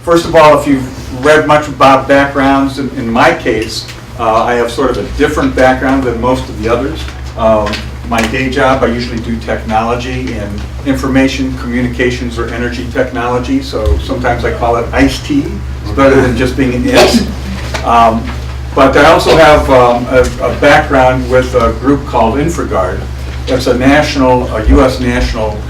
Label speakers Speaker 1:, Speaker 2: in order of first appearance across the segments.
Speaker 1: First of all, if you've read much about backgrounds, in my case, I have sort of a different background than most of the others. My day job, I usually do technology and information communications or energy technology, so sometimes I call it iced tea. It's better than just being an it. But I also have a background with a group called Infragard. It's a U.S. national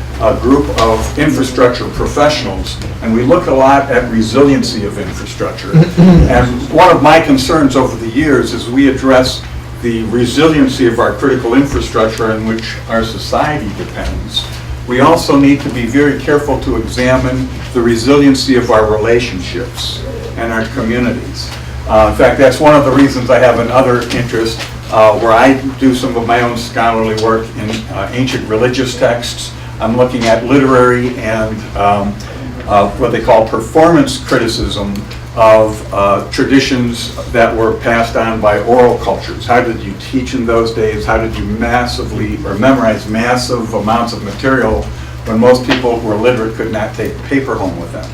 Speaker 1: group of infrastructure professionals, and we look a lot at resiliency of infrastructure. And one of my concerns over the years is we address the resiliency of our critical infrastructure on which our society depends. We also need to be very careful to examine the resiliency of our relationships and our communities. In fact, that's one of the reasons I have another interest where I do some of my own scholarly work in ancient religious texts. I'm looking at literary and what they call performance criticism of traditions that were passed on by oral cultures. How did you teach in those days? How did you memorize massive amounts of material when most people who were literate could not take paper home with them?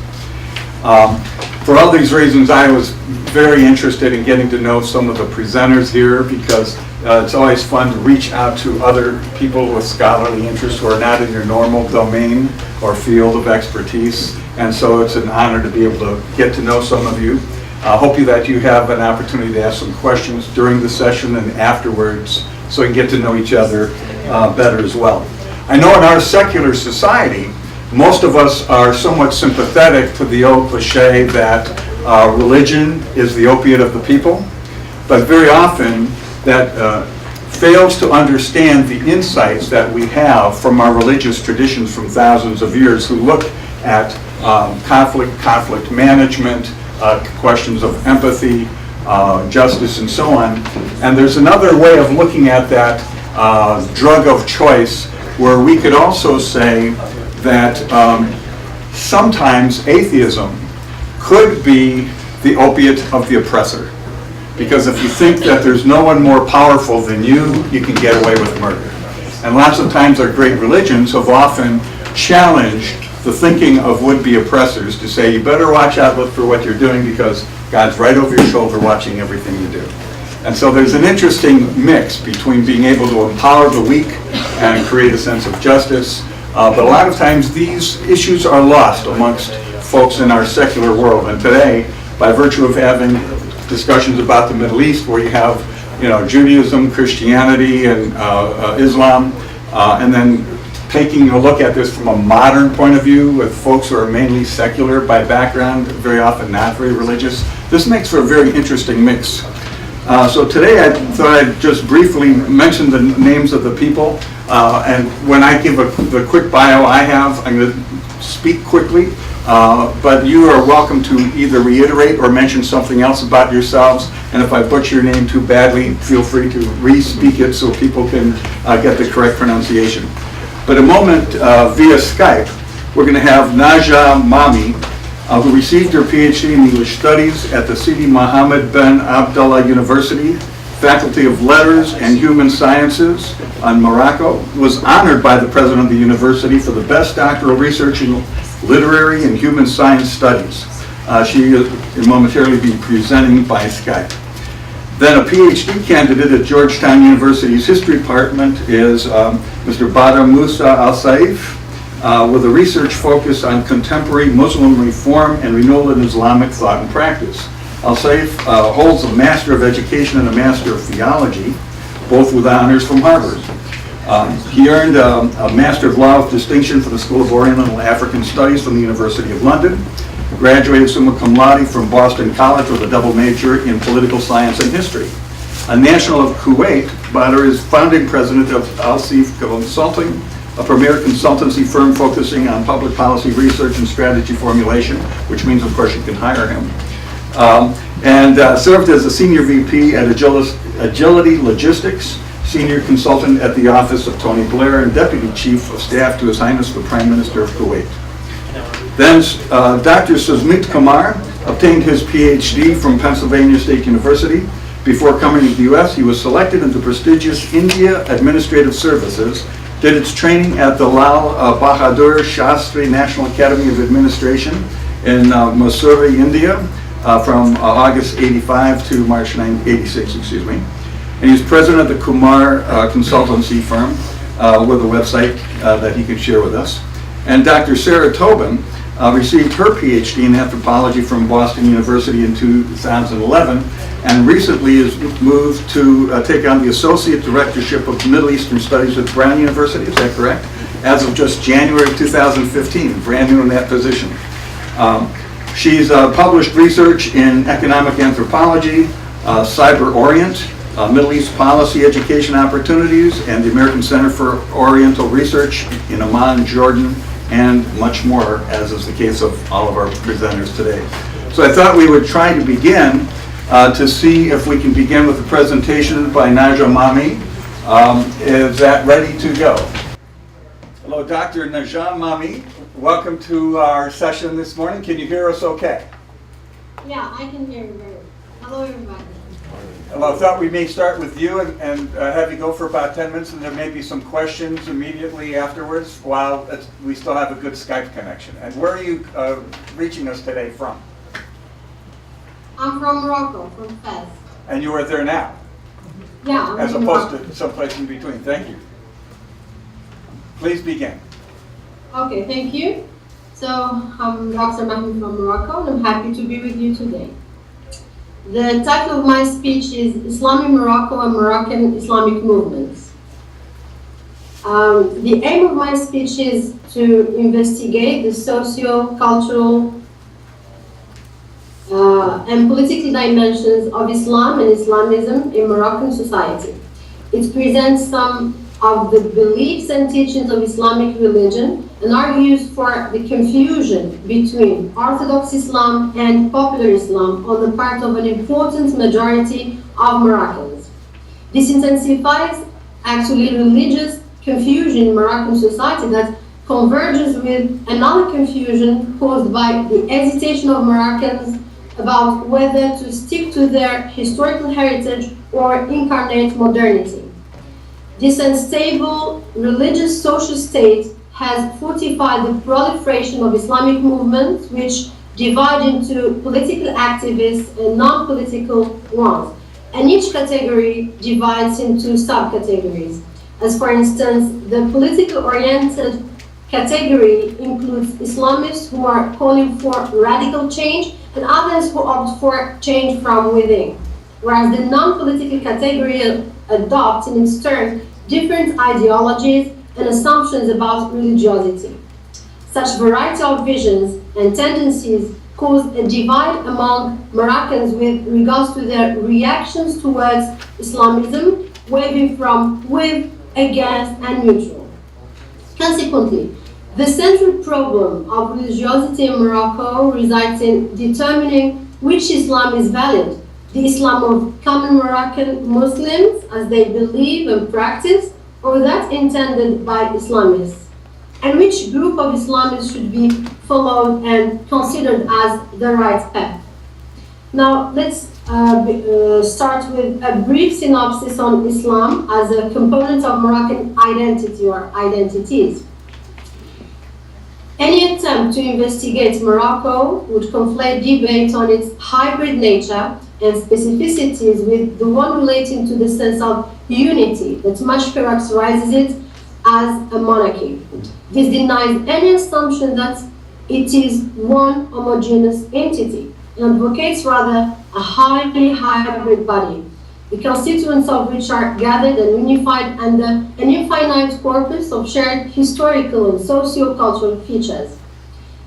Speaker 1: For all these reasons, I was very interested in getting to know some of the presenters here, because it's always fun to reach out to other people with scholarly interests who are not in your normal domain or field of expertise. And so it's an honor to be able to get to know some of you. I hope that you have an opportunity to ask some questions during the session and afterwards, so we can get to know each other better as well. I know in our secular society, most of us are somewhat sympathetic to the old cliche that religion is the opiate of the people, but very often that fails to understand the insights that we have from our religious traditions from thousands of years, who look at conflict management, questions of empathy, justice, and so on. And there's another way of looking at that drug of choice, where we could also say that sometimes atheism could be the opiate of the oppressor. Because if you think that there's no one more powerful than you can get away with murder. And lots of times our great religions have often challenged the thinking of would-be oppressors to say, you better watch out for what you're doing, because God's right over your shoulder watching everything you do. And so there's an interesting mix between being able to empower the weak and create a sense of justice. But a lot of times these issues are lost amongst folks in our secular world. And today, by virtue of having discussions about the Middle East, where you have Judaism, Christianity, and Islam, and then taking a look at this from a modern point of view with folks who are mainly secular by background, very often not very religious, this makes for a very interesting mix. So today I thought I'd just briefly mention the names of the people, and when I give the quick bio I have, I'm going to speak quickly, but you are welcome to either reiterate or mention something else about yourselves, and if I butcher your name too badly, feel free to re-speak it so people can get the correct pronunciation. But a moment via Skype, we're going to have Najah Mahmi, who received her PhD in English Studies at the Sidi Mohamed bin Abdellah University, Faculty of Letters and Human Sciences in Morocco, was honored by the president of the university for the best doctoral research in literary and human science studies. She will momentarily be presenting by Skype. Then a PhD candidate at Georgetown University's History Department is Mr. Badr Musa al-Saif, with a research focus on contemporary Muslim reform and renewal in Islamic thought and practice. Al-Saif holds a Master of Education and a Master of Theology, both with honors from Harvard. He earned a Master of Law with distinction from the School of Oriental and African Studies from the University of London, graduated summa cum laude from Boston College with a double major in political science and history. A national of Kuwait, Badr is founding president of Al-Saif Consulting, a premier consultancy firm focusing on public policy research and strategy formulation, which means, of course, you can hire him. And served as a senior VP at Agility Logistics, senior consultant at the office of Tony Blair, and deputy chief of staff to His Highness the Prime Minister of Kuwait. Then Dr. Susmit Kumar obtained his PhD from Pennsylvania State University. Before coming to the U.S., he was selected into prestigious India Administrative Services, did its training at the Lal Bahadur Shastri National Academy of Administration, in Mysore, India, from August 85 to March 86, excuse me. And he's president of the Kumar Consultancy firm with a website that he can share with us. And Dr. Sarah Tobin received her PhD in anthropology from Boston University in 2011, and recently has moved to take on the Associate Directorship of Middle Eastern Studies at Brown University, is that correct? As of just January 2015, brand new in that position. She's published research in economic anthropology, cyber orient, Middle East policy education opportunities, and the American Center for Oriental Research in Amman, Jordan, and much more, as is the case of all of our presenters today. So I thought we would try to begin to see if we can begin with a presentation by Najah Mahmi. Is that ready to go? Hello, Dr. Najah Mahmi. Welcome to our session this morning. Can you hear us okay?
Speaker 2: Yeah, I can hear you very well. Hello, everybody.
Speaker 1: Well, I thought we may start with you and have you go for about 10 minutes, and there may be some questions immediately afterwards while we still have a good Skype connection. And where are you reaching us today from?
Speaker 2: I'm from Morocco, from Fez.
Speaker 1: And you are there now?
Speaker 2: Yeah, I'm
Speaker 1: as
Speaker 2: in
Speaker 1: opposed
Speaker 2: Morocco.
Speaker 1: to someplace in between. Thank you. Please begin.
Speaker 2: Okay, thank you. So, I'm Dr. Mahmi from Morocco, and I'm happy to be with you today. The title of my speech is Islamic Morocco and Moroccan Islamic Movements. The aim of my speech is to investigate the socio-cultural and political dimensions of Islam and Islamism in Moroccan society. It presents some of the beliefs and teachings of Islamic religion and argues for the confusion between Orthodox Islam and popular Islam on the part of an important majority of Moroccans. This intensifies actually religious confusion in Moroccan society that converges with another confusion caused by the hesitation of Moroccans about whether to stick to their historical heritage or incarnate modernity. This unstable religious social state has fortified the proliferation of Islamic movements, which divide into political activists and non-political ones, and each category divides into subcategories. As for instance, the political-oriented category includes Islamists who are calling for radical change and others who opt for change from within, whereas the non-political category adopts in its turn different ideologies and assumptions about religiosity. Such variety of visions and tendencies cause a divide among Moroccans with regards to their reactions towards Islamism, wavering from with, against, and neutral. Consequently, the central problem of religiosity in Morocco resides in determining which Islam is valid: the Islam of common Moroccan Muslims, as they believe and practice, or that intended by Islamists, and which group of Islamists should be followed and considered as the right path. Now, let's start with a brief synopsis on Islam as a component of Moroccan identity or identities. Any attempt to investigate Morocco would conflate debate on its hybrid nature and specificities with the one relating to the sense of unity that much characterizes it as a monarchy. This denies any assumption that it is one homogeneous entity and advocates rather a highly hybrid body, the constituents of which are gathered and unified under an infinite corpus of shared historical and socio-cultural features.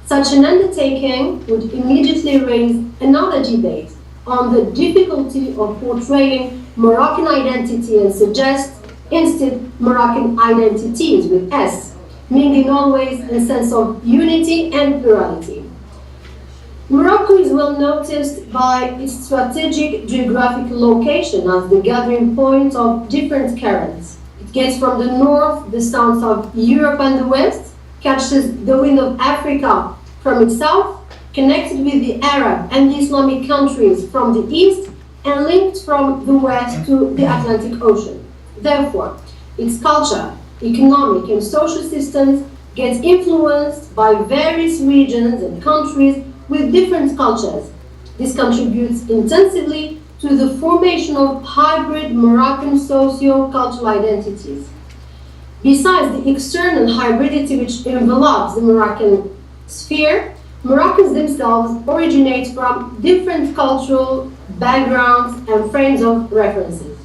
Speaker 2: Such an undertaking would immediately raise another debate on the difficulty of portraying Moroccan identity and suggest instead Moroccan identities with S, meaning always a sense of unity and plurality. Morocco is well noticed by its strategic geographical location as the gathering point of different currents. It gets from the north the sounds of Europe and the west, catches the wind of Africa from its south, connected with the Arab and the Islamic countries from the east, and linked from the west to the Atlantic Ocean. Therefore, its culture, economic and social systems get influenced by various regions and countries with different cultures. This contributes intensively to the formation of hybrid Moroccan socio-cultural identities. Besides the external hybridity which envelops the Moroccan sphere, Moroccans themselves originate from different cultural backgrounds and frames of references.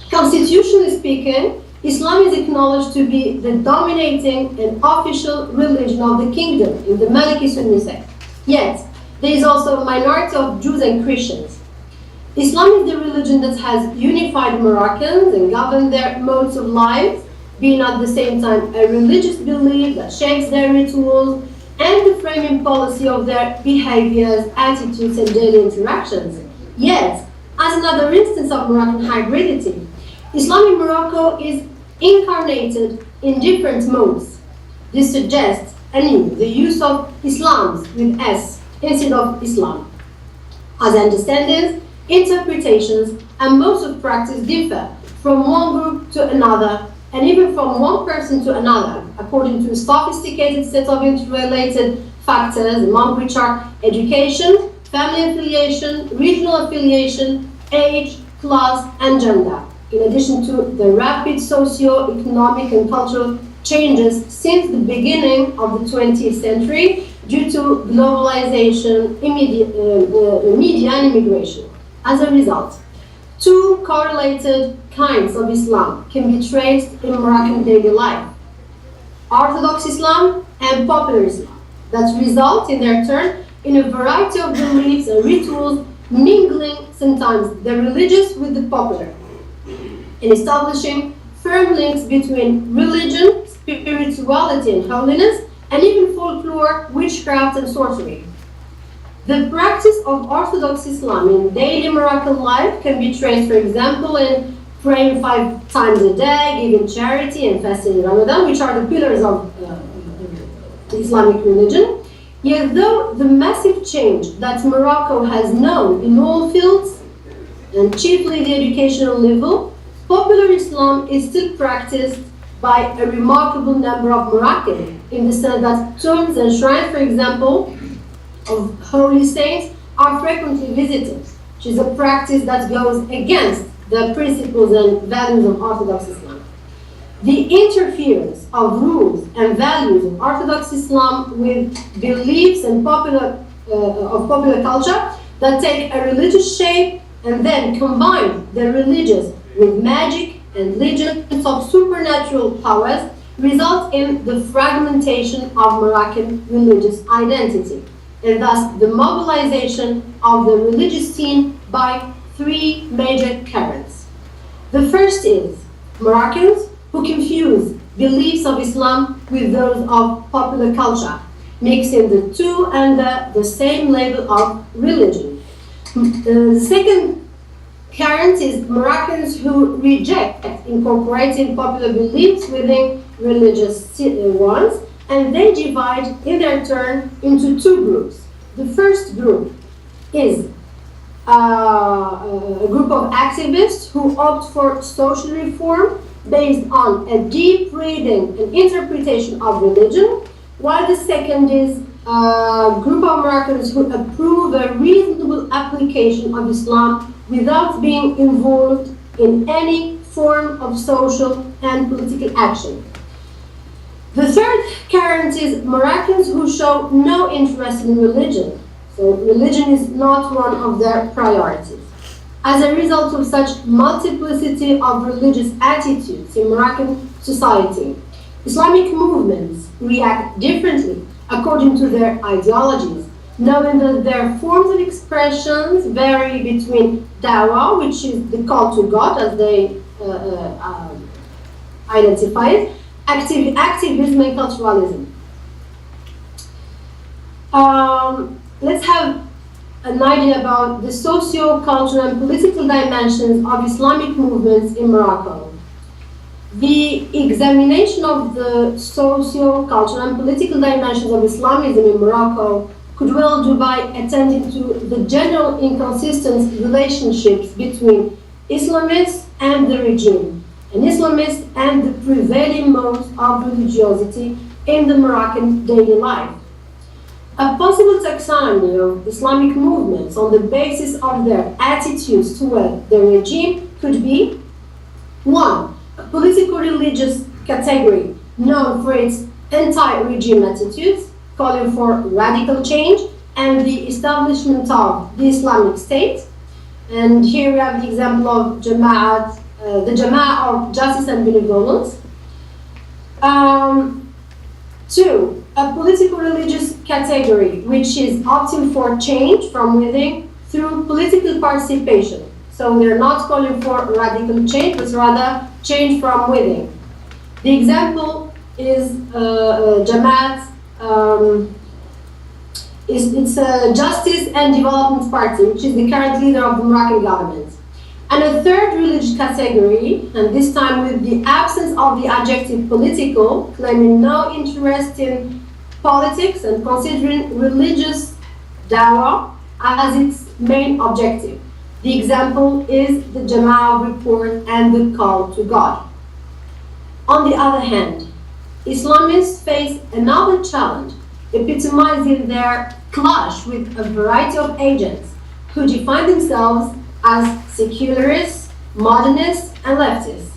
Speaker 2: Constitutionally speaking, Islam is acknowledged to be the dominating and official religion of the kingdom in the Maliki Sunni sect. Yet, there is also a minority of Jews and Christians. Islam is the religion that has unified Moroccans and governed their modes of life, being at the same time a religious belief that shapes their rituals and the framing policy of their behaviors, attitudes, and daily interactions. Yet, as another instance of Moroccan hybridity, Islam in Morocco is incarnated in different modes. This suggests anew the use of Islams with S instead of Islam. As I understand this, interpretations and modes of practice differ from one group to another and even from one person to another, according to a sophisticated set of interrelated factors, among which are education, family affiliation, regional affiliation, age, class, and gender, in addition to the rapid socio-economic and cultural changes since the beginning of the 20th century due to globalization, media, and immigration. As a result, two correlated kinds of Islam can be traced in Moroccan daily life: Orthodox Islam and popular Islam, that result in their turn in a variety of beliefs and rituals, mingling sometimes the religious with the popular, and establishing firm links between religion, spirituality and holiness, and even folklore, witchcraft and sorcery. The practice of Orthodox Islam in daily Moroccan life can be traced, for example, in praying 5 times a day, giving charity, and fasting in Ramadan, which are the pillars of the Islamic religion. Yet though the massive change that Morocco has known in all fields, and chiefly the educational level, popular Islam is still practiced by a remarkable number of Moroccans, in the sense that tombs and shrines, for example, of holy saints are frequently visited, which is a practice that goes against the principles and values of Orthodox Islam. The interference of rules and values of Orthodox Islam with beliefs and popular culture that take a religious shape and then combine the religious with magic and legends of supernatural powers result in the fragmentation of Moroccan religious identity, and thus the mobilization of the religious scene by 3 major currents. The first is Moroccans who confuse beliefs of Islam with those of popular culture, mixing the two under the same label of religion. The second current is Moroccans who reject incorporating popular beliefs within religious ones, and they divide in their turn into 2 groups. The first group is a group of activists who opt for social reform based on a deep reading and interpretation of religion, while the second is a group of Moroccans who approve a reasonable application of Islam without being involved in any form of social and political action. The third current is Moroccans who show no interest in religion, so religion is not one of their priorities. As a result of such multiplicity of religious attitudes in Moroccan society, Islamic movements react differently according to their ideologies, knowing that their forms of expressions vary between dawah, which is the call to God as they identify it, activism and culturalism. Let's have an idea about the socio-cultural and political dimensions of Islamic movements in Morocco. The examination of the socio-cultural and political dimensions of Islamism in Morocco could well do by attending to the general inconsistent relationships between Islamists and the regime, and Islamists and the prevailing modes of religiosity in the Moroccan daily life. A possible taxonomy of Islamic movements on the basis of their attitudes toward the regime could be 1. A political-religious category known for its anti-regime attitudes, calling for radical change and the establishment of the Islamic State. And here we have the example of the Jama'at of Justice and Benevolence. 2. A political-religious category which is opting for change from within through political participation. So they're not calling for radical change, but rather change from within. The example is Jama'at, it's a Justice and Development Party, which is the current leader of the Moroccan government. And a third religious category, and this time with the absence of the adjective political, claiming no interest in politics and considering religious dawah as its main objective. The example is the Jama'ah report and the call to God. On the other hand, Islamists face another challenge, epitomizing their clash with a variety of agents who define themselves as secularists, modernists, and leftists.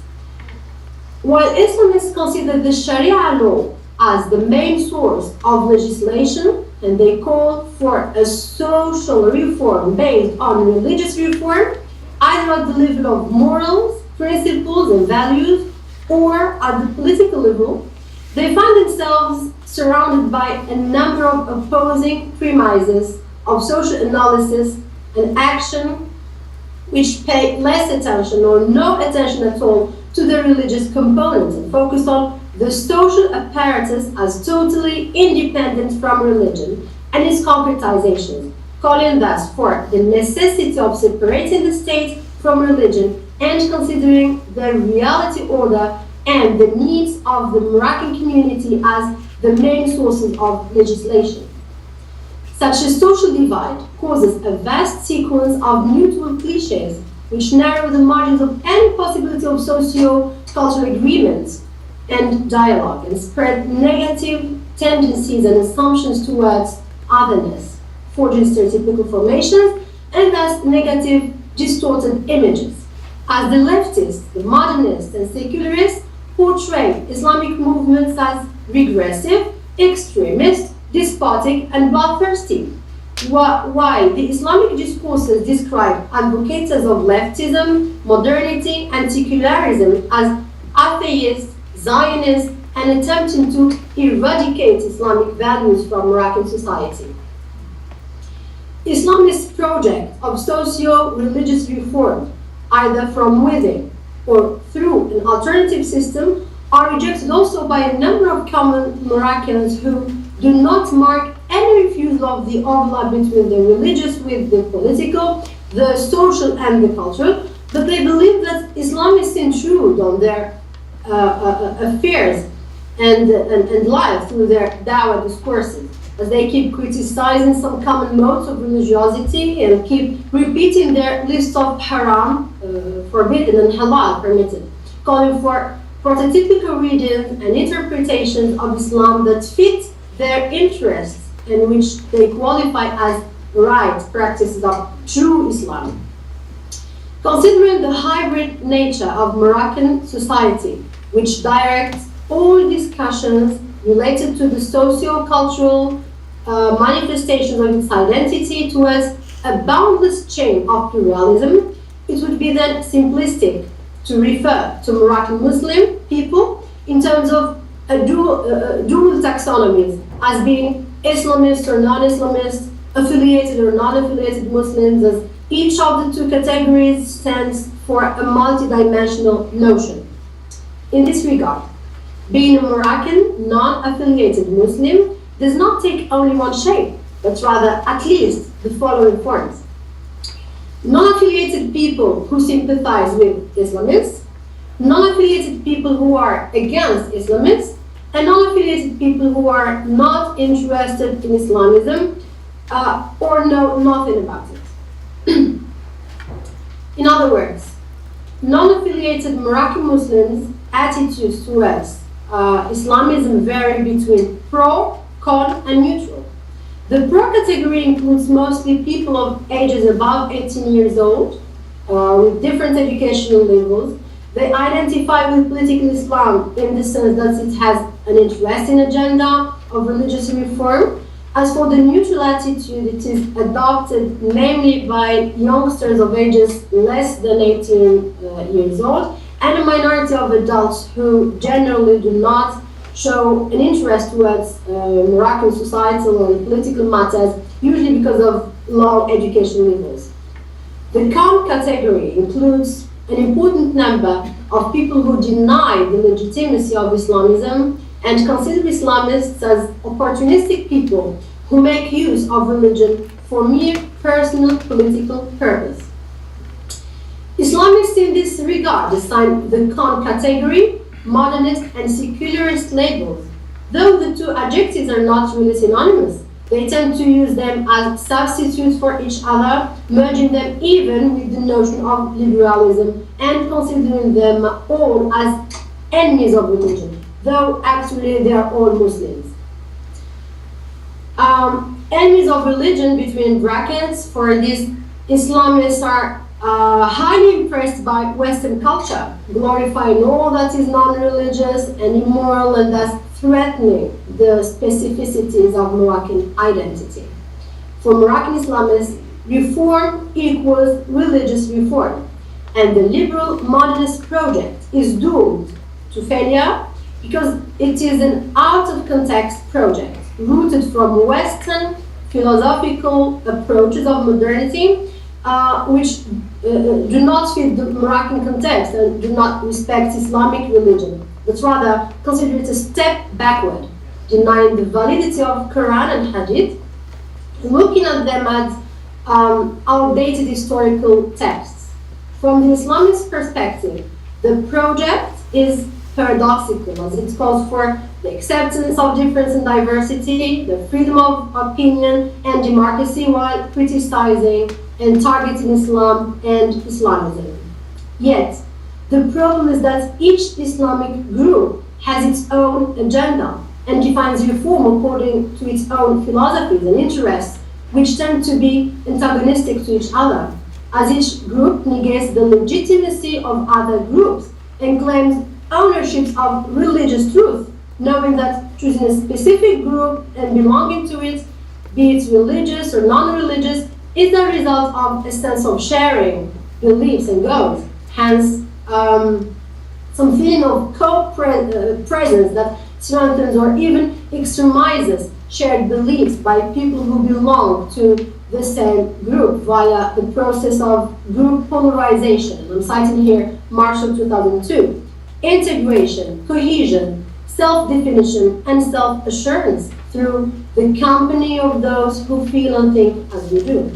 Speaker 2: While Islamists consider the Sharia law as the main source of legislation, and they call for a social reform based on religious reform, either at the level of morals, principles, and values, or at the political level, they find themselves surrounded by a number of opposing premises of social analysis and action which pay less attention or no attention at all to the religious components and focus on the social apparatus as totally independent from religion and its concretization, calling thus for the necessity of separating the state from religion and considering the reality order and the needs of the Moroccan community as the main sources of legislation. Such a social divide causes a vast sequence of neutral cliches which narrow the margins of any possibility of socio-cultural agreements and dialogue and spread negative tendencies and assumptions towards otherness, forging stereotypical formations and thus negative, distorted images. As the leftists, the modernists, and secularists portray Islamic movements as regressive, extremist, despotic, and bloodthirsty, while the Islamic discourses describe advocates of leftism, modernity, and secularism as atheists, Zionists, and attempting to eradicate Islamic values from Moroccan society. Islamist projects of socio-religious reform, either from within or through an alternative system, are rejected also by a number of common Moroccans who do not mark any refusal of the overlap between the religious with the political, the social and the cultural, but they believe that Islamists intrude on their affairs and life through their dawah discourses, as they keep criticizing some common modes of religiosity and keep repeating their list of haram, forbidden, and halal, permitted, calling for prototypical readings and interpretations of Islam that fit their interests and which they qualify as right practices of true Islam. Considering the hybrid nature of Moroccan society, which directs all discussions related to the socio-cultural manifestations of its identity towards a boundless chain of pluralism, it would be then simplistic to refer to Moroccan Muslim people in terms of a dual taxonomies as being Islamist or non-Islamist, affiliated or non-affiliated Muslims, as each of the two categories stands for a multidimensional notion. In this regard, being a Moroccan non-affiliated Muslim does not take only one shape, but rather at least the following forms. Non-affiliated people who sympathize with Islamists, non-affiliated people who are against Islamists, and non-affiliated people who are not interested in Islamism or know nothing about it. In other words, non-affiliated Moroccan Muslims' attitudes towards Islamism vary between pro, con, and neutral. The pro category includes mostly people of ages above 18 years old, with different educational levels. They identify with political Islam in the sense that it has an interesting agenda of religious reform. As for the neutral attitude, it is adopted namely by youngsters of ages less than 18 years old, and a minority of adults who generally do not show an interest towards Moroccan societal and political matters, usually because of low education levels. The calm category includes an important number of people who deny the legitimacy of Islamism and consider Islamists as opportunistic people who make use of religion for mere personal political purpose. Islamists in this regard assign the calm category modernist and secularist labels. Though the two adjectives are not really synonymous, they tend to use them as substitutes for each other, merging them even with the notion of liberalism and considering them all as enemies of religion, though actually they are all Muslims. Enemies of religion, between brackets, for these Islamists are highly impressed by Western culture, glorifying all that is non-religious and immoral and thus threatening the specificities of Moroccan identity. For Moroccan Islamists, reform equals religious reform, and the liberal modernist project is doomed to failure because it is an out-of-context project rooted from Western philosophical approaches of modernity, which do not fit the Moroccan context and do not respect Islamic religion, but rather consider it a step backward, denying the validity of Quran and Hadith, looking at them as outdated historical texts. From the Islamist perspective, the project is paradoxical, as it calls for the acceptance of difference and diversity, the freedom of opinion and democracy, while criticizing and targeting Islam and Islamism. Yet, the problem is that each Islamic group has its own agenda and defines reform according to its own philosophies and interests, which tend to be antagonistic to each other, as each group negates the legitimacy of other groups and claims ownership of religious truth, knowing that choosing a specific group and belonging to it, be it religious or non-religious, is the result of a sense of sharing beliefs and goals. Hence, some feeling of co-presence that strengthens or even extremizes shared beliefs by people who belong to the same group via the process of group polarization. I'm citing here Marshall 2002. Integration, cohesion, self-definition, and self-assurance through the company of those who feel and think as we do.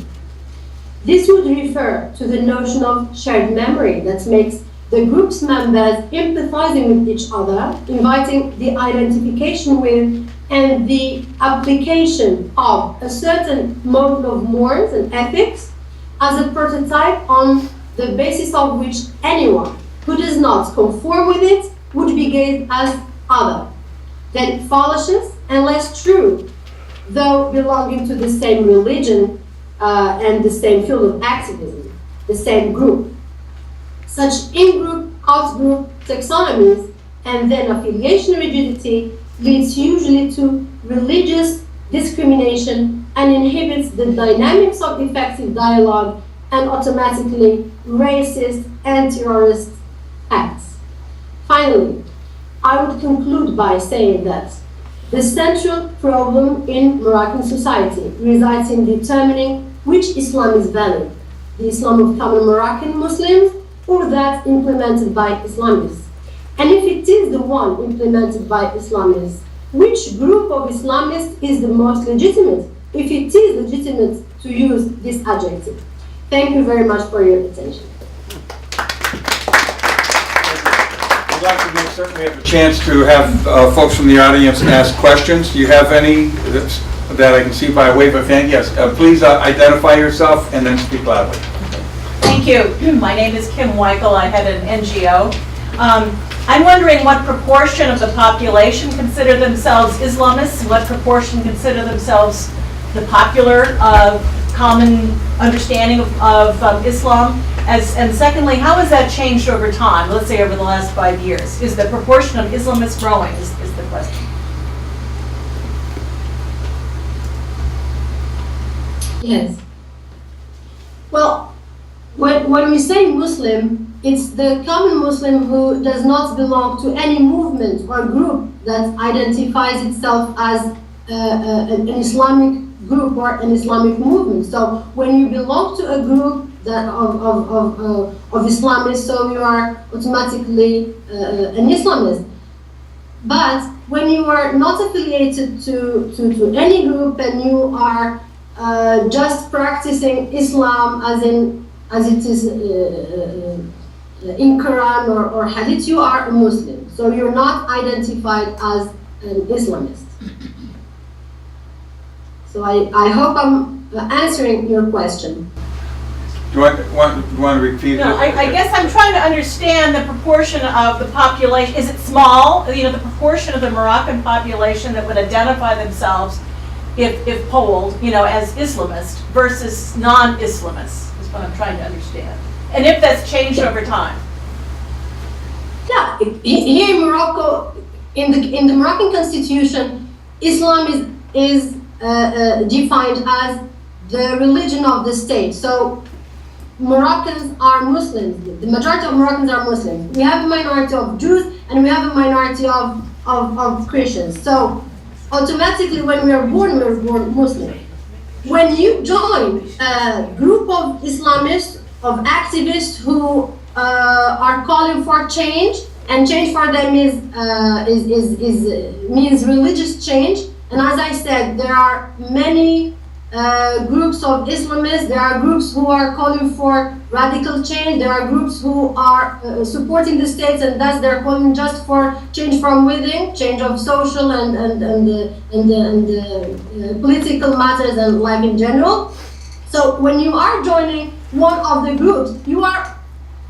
Speaker 2: This would refer to the notion of shared memory that makes the group's members empathizing with each other, inviting the identification with and the application of a certain mode of morals and ethics as a prototype on the basis of which anyone who does not conform with it would be gauged as other, then fallacious and less true, though belonging to the same religion and the same field of activism, the same group. Such in-group, out-group taxonomies and then affiliation rigidity leads usually to religious discrimination and inhibits the dynamics of effective dialogue and automatically racist and terrorist acts. Finally, I would conclude by saying that the central problem in Moroccan society resides in determining which Islam is valid, the Islam of common Moroccan Muslims or that implemented by Islamists. And if it is the one implemented by Islamists, which group of Islamists is the most legitimate, if it is legitimate to use this adjective? Thank you very much for your attention.
Speaker 1: We'd like to make certain we have a chance to have folks from the audience ask questions. Do you have any that I can see by wave of hand? Yes, please identify yourself and then speak loudly.
Speaker 3: Thank you. My name is Kim Weichel. I head an NGO. I'm wondering what proportion of the population consider themselves Islamists and what proportion consider themselves the popular common understanding of Islam? And secondly, how has that changed over time, let's say over the last 5 years? Is the proportion of Islamists growing, is the question.
Speaker 2: Yes. Well, when we say Muslim, it's the common Muslim who does not belong to any movement or group that identifies itself as an Islamic group or an Islamic movement. So when you belong to a group that of Islamists, so you are automatically an Islamist. But when you are not affiliated to any group and you are just practicing Islam as it is in Quran or Hadith, you are a Muslim. So you're not identified as an Islamist. So I hope I'm answering your question.
Speaker 1: Do you want to repeat
Speaker 3: No,
Speaker 1: it?
Speaker 3: I guess I'm trying to understand the proportion of the population. Is it small? The proportion of the Moroccan population that would identify themselves, if polled, as Islamist versus non-Islamists, is what I'm trying to understand. And if that's changed over time.
Speaker 2: Yeah, here in Morocco, in the Moroccan constitution, Islam is defined as the religion of the state. So Moroccans are Muslims. The majority of Moroccans are Muslims. We have a minority of Jews and we have a minority of Christians. So automatically when we are born Muslim. When you join a group of Islamists, of activists who are calling for change, and change for them means religious change. And as I said, there are many groups of Islamists. There are groups who are calling for radical change. There are groups who are supporting the states, and thus they're calling just for change from within, change of social and political matters and life in general. So when you are joining one of the groups, you are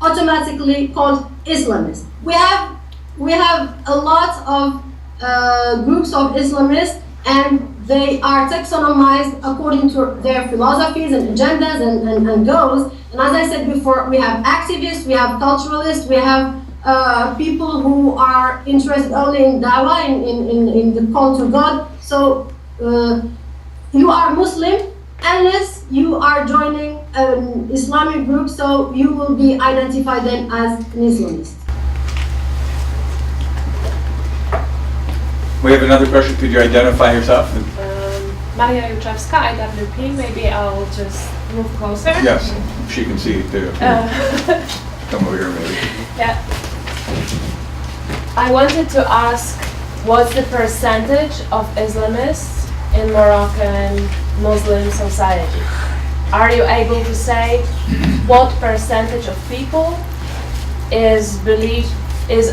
Speaker 2: automatically called Islamist. We have a lot of groups of Islamists, and they are taxonomized according to their philosophies and agendas and goals. And as I said before, we have activists, we have culturalists, we have people who are interested only in dawah, in the call to God. So you are Muslim unless you are joining an Islamic group, so you will be identified then as an Islamist.
Speaker 1: We have another question. Could you identify yourself?
Speaker 4: Maria Juczewska, IWP. Maybe I'll just move closer.
Speaker 1: Yes, she can see it too. Come over here, maybe.
Speaker 4: Yeah. I wanted to ask, what's the percentage of Islamists in Moroccan Muslim society? Are you able to say what percentage of people is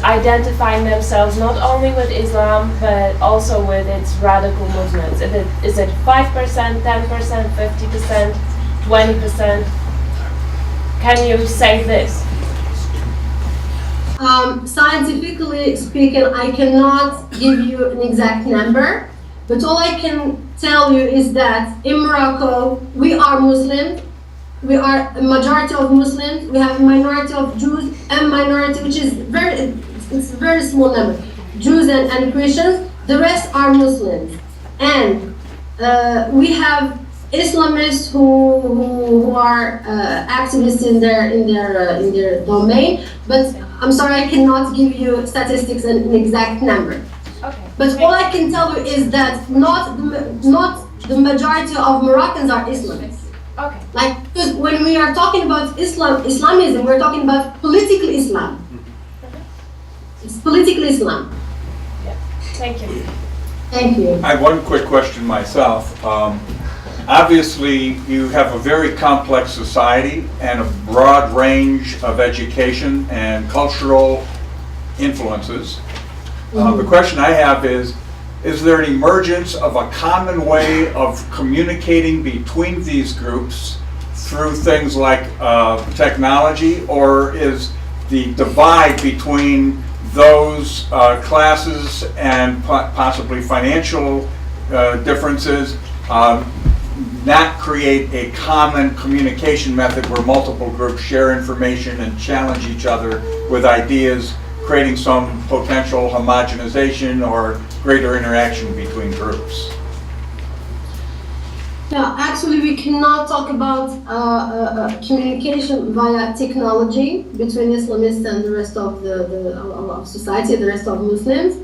Speaker 4: identifying themselves not only with Islam but also with its radical movements? Is it 5%, 10%, 50%, 20%? Can you say this?
Speaker 2: Scientifically speaking, I cannot give you an exact number, but all I can tell you is that in Morocco we are Muslims. We are a majority of Muslims. We have a minority of Jews and minority, which is it's a very small number, Jews and Christians. The rest are Muslims, and we have Islamists who are activists in their domain. But I'm sorry, I cannot give you statistics and an exact number.
Speaker 4: Okay.
Speaker 2: But all I can tell you is that not the majority of Moroccans are Islamists.
Speaker 4: Okay.
Speaker 2: Like, because when we are talking about Islamism, we're talking about political Islam. It's political Islam.
Speaker 4: Yeah. Thank you.
Speaker 2: Thank you.
Speaker 1: I have one quick question myself. Obviously, you have a very complex society and a broad range of education and cultural influences. The question I have is there an emergence of a common way of communicating between these groups through things like technology, or is the divide between those classes and possibly financial differences not create a common communication method where multiple groups share information and challenge each other with ideas, creating some potential homogenization or greater interaction between groups.
Speaker 2: Yeah, actually we cannot talk about communication via technology between Islamists and the rest of of society, the rest of Muslims.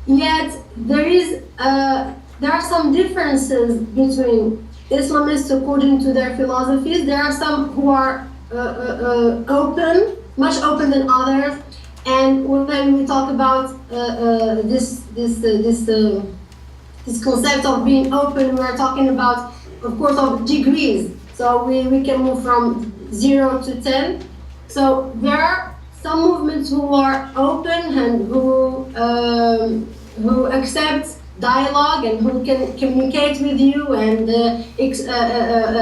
Speaker 2: Yet there are some differences between Islamists according to their philosophies. There are some who are open, much open than others. And when we talk about this concept of being open, we are talking about, of course, of degrees. So we can move from 0 to 10. So there are some movements who are open and who accept dialogue and who can communicate with you and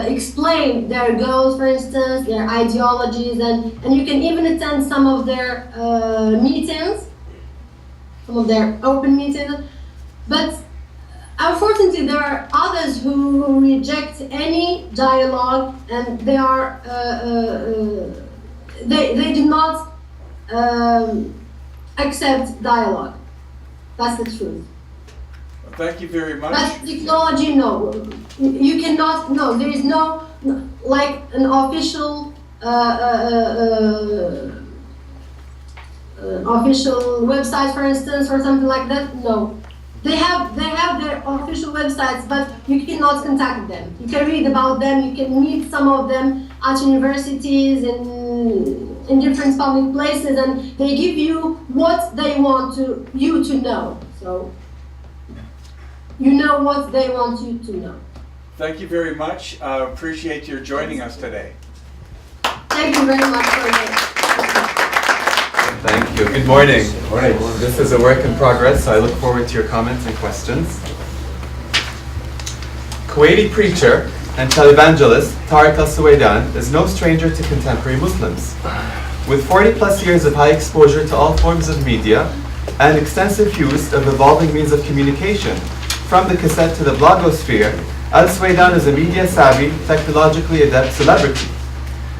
Speaker 2: explain their goals, for instance, their ideologies, and you can even attend some of their meetings, some of their open meetings. But unfortunately, there are others who reject any dialogue, and they are they do not accept dialogue. That's the truth.
Speaker 1: Thank you very much.
Speaker 2: But technology, no. You cannot, no, there is no, like an official official website, for instance, or something like that, no. They have their official websites, but you cannot contact them. You can read about them, you can meet some of them at universities, in different public places, and they give you what they want you to know. So, you know what they want you to know.
Speaker 1: Thank you very much. Appreciate your joining us today.
Speaker 2: Thank you very much for that.
Speaker 5: Thank you. Good morning. Morning. This is a work in progress, so I look forward to your comments and questions. Kuwaiti preacher and televangelist Tarek al-Suwaidan is no stranger to contemporary Muslims. With 40 plus years of high exposure to all forms of media and extensive use of evolving means of communication, from the cassette to the blogosphere, al-Suwaidan is a media-savvy, technologically adept celebrity.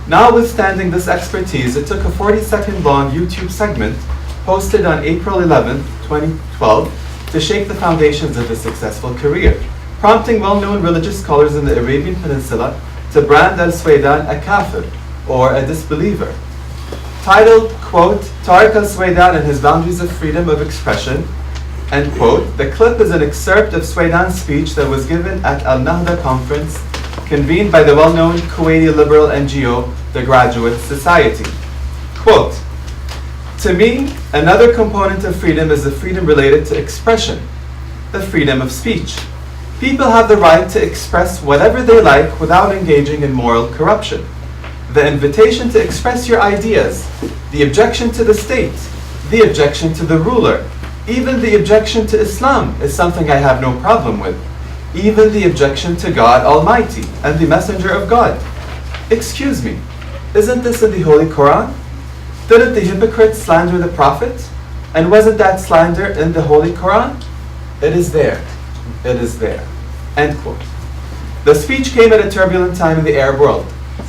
Speaker 5: Notwithstanding this expertise, it took a 40-second long YouTube segment posted on April 11, 2012 to shake the foundations of his successful career, prompting well-known religious scholars in the Arabian Peninsula to brand al-Suwaidan a kafir, or a disbeliever. Titled, quote, Tarek al-Suwaidan and his boundaries of freedom of expression, end quote. The clip is an excerpt of Suwaidan's speech that was given at Al-Nahda conference convened by the well-known Kuwaiti liberal NGO, the Graduate Society. Quote, to me, another component of freedom is the freedom related to expression, the freedom of speech. People have the right to express whatever they like without engaging in moral corruption. The invitation to express your ideas, the objection to the state, the objection to the ruler, even the objection to Islam is something I have no problem with. Even the objection to God Almighty and the Messenger of God. Excuse me, isn't this in the Holy Quran? Didn't the hypocrites slander the Prophet? And wasn't that slander in the Holy Quran? It is there. It is there. End quote. The speech came at a turbulent time in the Arab world.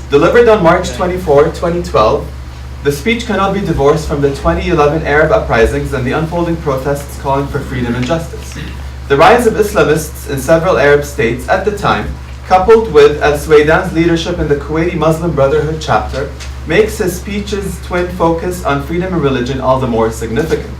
Speaker 5: Delivered on March 24, 2012, the speech cannot be divorced from the 2011 Arab uprisings and the unfolding protests calling for freedom and justice. The rise of Islamists in several Arab states at the time, coupled with al-Suwaidan's leadership in the Kuwaiti Muslim Brotherhood chapter, makes his speech's twin focus on freedom and religion all the more significant.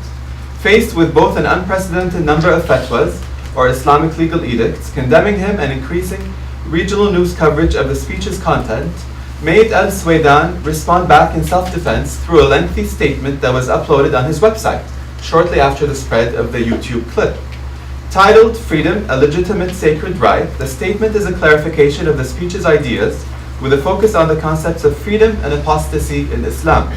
Speaker 5: Faced with both an unprecedented number of fatwas, or Islamic legal edicts, condemning him and increasing regional news coverage of the speech's content, made al-Suwaidan respond back in self-defense through a lengthy statement that was uploaded on his website shortly after the spread of the YouTube clip. Titled Freedom, a Legitimate Sacred Right, the statement is a clarification of the speech's ideas with a focus on the concepts of freedom and apostasy in Islam.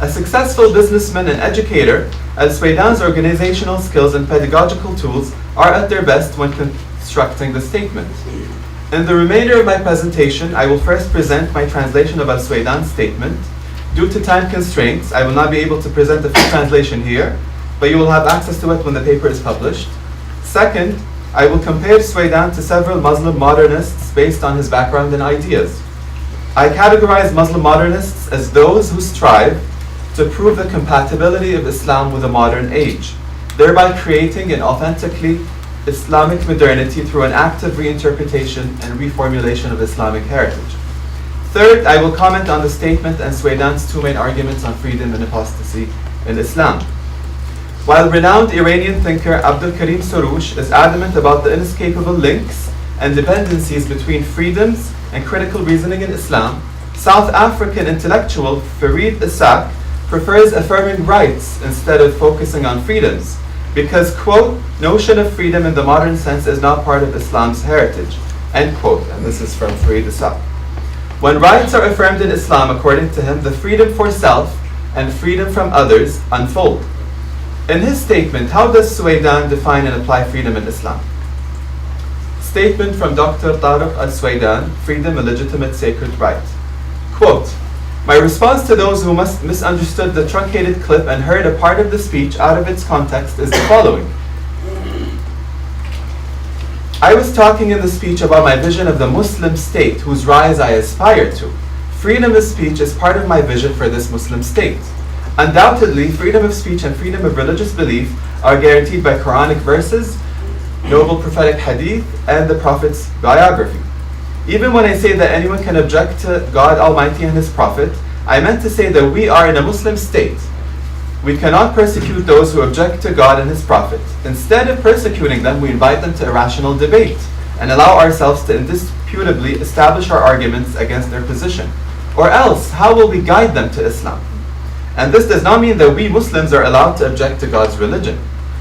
Speaker 5: A successful businessman and educator, al-Suwaidan's organizational skills and pedagogical tools are at their best when constructing the statement. In the remainder of my presentation, I will first present my translation of al-Suwaidan's statement. Due to time constraints, I will not be able to present the full translation here, but you will have access to it when the paper is published. Second, I will compare Suwaidan to several Muslim modernists based on his background and ideas. I categorize Muslim modernists as those who strive to prove the compatibility of Islam with the modern age, thereby creating an authentically Islamic modernity through an active reinterpretation and reformulation of Islamic heritage. Third, I will comment on the statement and Suwaidan's two main arguments on freedom and apostasy in Islam. While renowned Iranian thinker Abdul Karim Soroush is adamant about the inescapable links and dependencies between freedoms and critical reasoning in Islam, South African intellectual Farid Isaac prefers affirming rights instead of focusing on freedoms, because, quote, notion of freedom in the modern sense is not part of Islam's heritage, end quote, and this is from Farid Isaac. When rights are affirmed in Islam, according to him, the freedom for self and freedom from others unfold. In his statement, how does Suwaidan define and apply freedom in Islam? Statement from Dr. Tarek al-Suwaidan, Freedom, a Legitimate Sacred Right. Quote, my response to those who misunderstood the truncated clip and heard a part of the speech out of its context is the following. I was talking in the speech about my vision of the Muslim state whose rise I aspire to. Freedom of speech is part of my vision for this Muslim state. Undoubtedly, freedom of speech and freedom of religious belief are guaranteed by Quranic verses, noble prophetic hadith, and the Prophet's biography. Even when I say that anyone can object to God Almighty and His Prophet, I meant to say that we are in a Muslim state. We cannot persecute those who object to God and His Prophet. Instead of persecuting them, we invite them to a rational debate and allow ourselves to indisputably establish our arguments against their position. Or else, how will we guide them to Islam? And this does not mean that we Muslims are allowed to object to God's religion.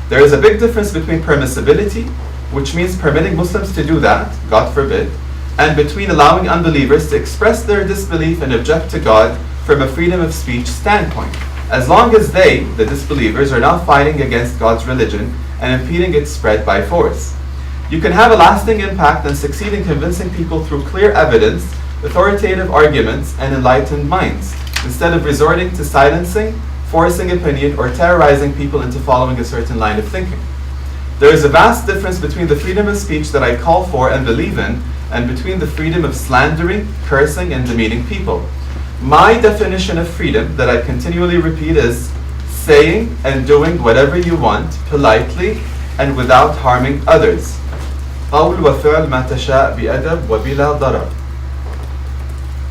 Speaker 5: There is a big difference between permissibility, which means permitting Muslims to do that, God forbid, and between allowing unbelievers to express their disbelief and object to God from a freedom of speech standpoint, as long as they, the disbelievers, are not fighting against God's religion and impeding its spread by force. You can have a lasting impact and succeed in convincing people through clear evidence, authoritative arguments, and enlightened minds, instead of resorting to silencing, forcing opinion, or terrorizing people into following a certain line of thinking. There is a vast difference between the freedom of speech that I call for and believe in, and between the freedom of slandering, cursing, and demeaning people. My definition of freedom that I continually repeat is saying and doing whatever you want, politely and without harming others. قول وفعل ما تشاء بأدب وبلا ضرر.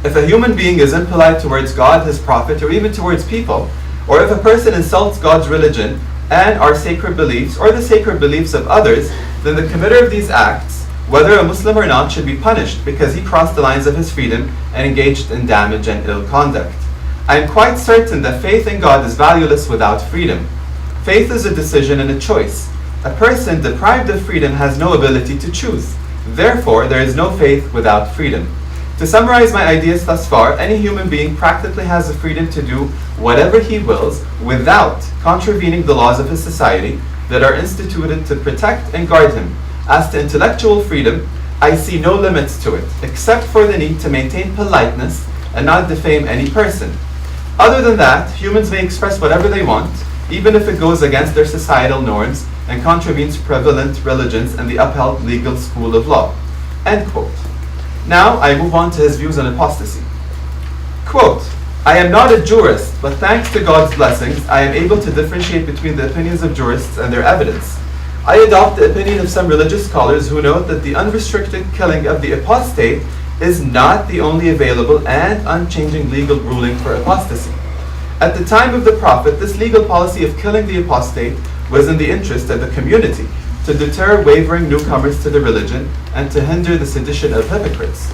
Speaker 5: If a human being is impolite towards God, His Prophet, or even towards people, or if a person insults God's religion and our sacred beliefs, or the sacred beliefs of others, then the committer of these acts, whether a Muslim or not, should be punished because he crossed the lines of his freedom and engaged in damage and ill conduct. I am quite certain that faith in God is valueless without freedom. Faith is a decision and a choice. A person deprived of freedom has no ability to choose. Therefore, there is no faith without freedom. To summarize my ideas thus far, any human being practically has the freedom to do whatever he wills without contravening the laws of his society that are instituted to protect and guard him. As to intellectual freedom, I see no limits to it, except for the need to maintain politeness and not defame any person. Other than that, humans may express whatever they want, even if it goes against their societal norms and contravenes prevalent religions and the upheld legal school of law. End quote. Now I move on to his views on apostasy. Quote, I am not a jurist, but thanks to God's blessings, I am able to differentiate between the opinions of jurists and their evidence. I adopt the opinion of some religious scholars who note that the unrestricted killing of the apostate is not the only available and unchanging legal ruling for apostasy. At the time of the Prophet, this legal policy of killing the apostate was in the interest of the community, to deter wavering newcomers to the religion and to hinder the sedition of hypocrites.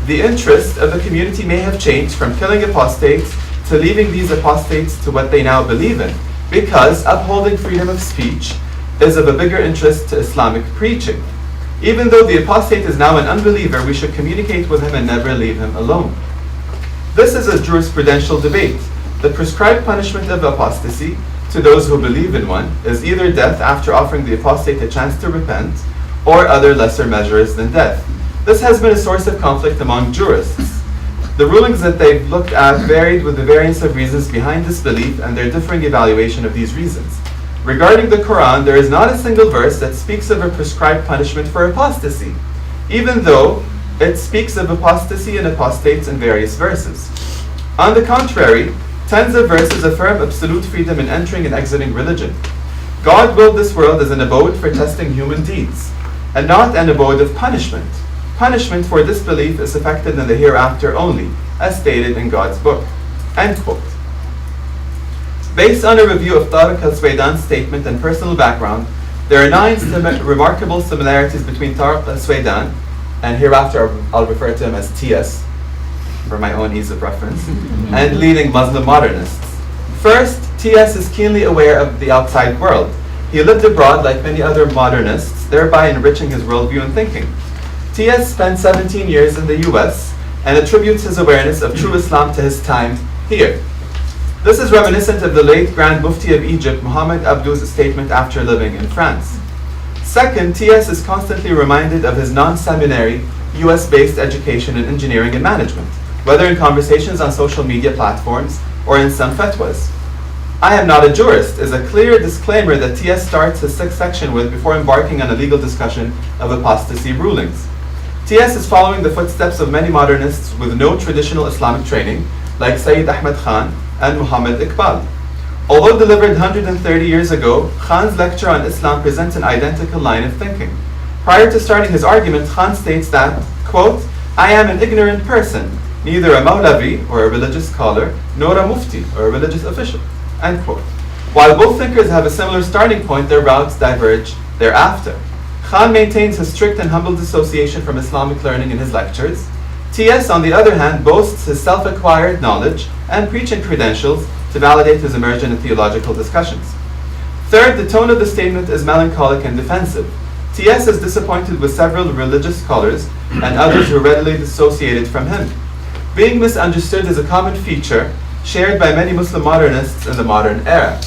Speaker 5: The interest of the community may have changed from killing apostates to leaving these apostates to what they now believe in, because upholding freedom of speech is of a bigger interest to Islamic preaching. Even though the apostate is now an unbeliever, we should communicate with him and never leave him alone. This is a jurisprudential debate. The prescribed punishment of apostasy to those who believe in one is either death after offering the apostate a chance to repent, or other lesser measures than death. This has been a source of conflict among jurists. The rulings that they've looked at varied with the variance of reasons behind this belief and their differing evaluation of these reasons. Regarding the Quran, there is not a single verse that speaks of a prescribed punishment for apostasy, even though it speaks of apostasy and apostates in various verses. On the contrary, tens of verses affirm absolute freedom in entering and exiting religion. God willed this world as an abode for testing human deeds, and not an abode of punishment. Punishment for disbelief is effected in the hereafter only, as stated in God's book. End quote. Based on a review of Tarek al-Suwaidan's statement and personal background, there are 9 remarkable similarities between Tarek al-Suwaidan, and hereafter I'll refer to him as TS, for my own ease of reference, and leading Muslim modernists. First, TS is keenly aware of the outside world. He lived abroad like many other modernists, thereby enriching his worldview and thinking. TS spent 17 years in the US and attributes his awareness of true Islam to his time here. This is reminiscent of the late Grand Mufti of Egypt, Mohamed Abdu's statement after living in France. Second, TS is constantly reminded of his non-seminary, US-based education in engineering and management, whether in conversations on social media platforms or in some fatwas. "I am not a jurist" is a clear disclaimer that TS starts his 6th section with before embarking on a legal discussion of apostasy rulings. TS is following the footsteps of many modernists with no traditional Islamic training, like Sayyid Ahmed Khan and Muhammad Iqbal. Although delivered 130 years ago, Khan's lecture on Islam presents an identical line of thinking. Prior to starting his argument, Khan states that, quote, "I am an ignorant person, neither a Mawlavi, or a religious scholar, nor a Mufti, or a religious official," end quote. While both thinkers have a similar starting point, their routes diverge thereafter. Khan maintains his strict and humble dissociation from Islamic learning in his lectures. TS, on the other hand, boasts his self-acquired knowledge and preaching credentials to validate his immersion in theological discussions. Third, the tone of the statement is melancholic and defensive. TS is disappointed with several religious scholars and others who readily dissociated from him. Being misunderstood is a common feature shared by many Muslim modernists in the modern era.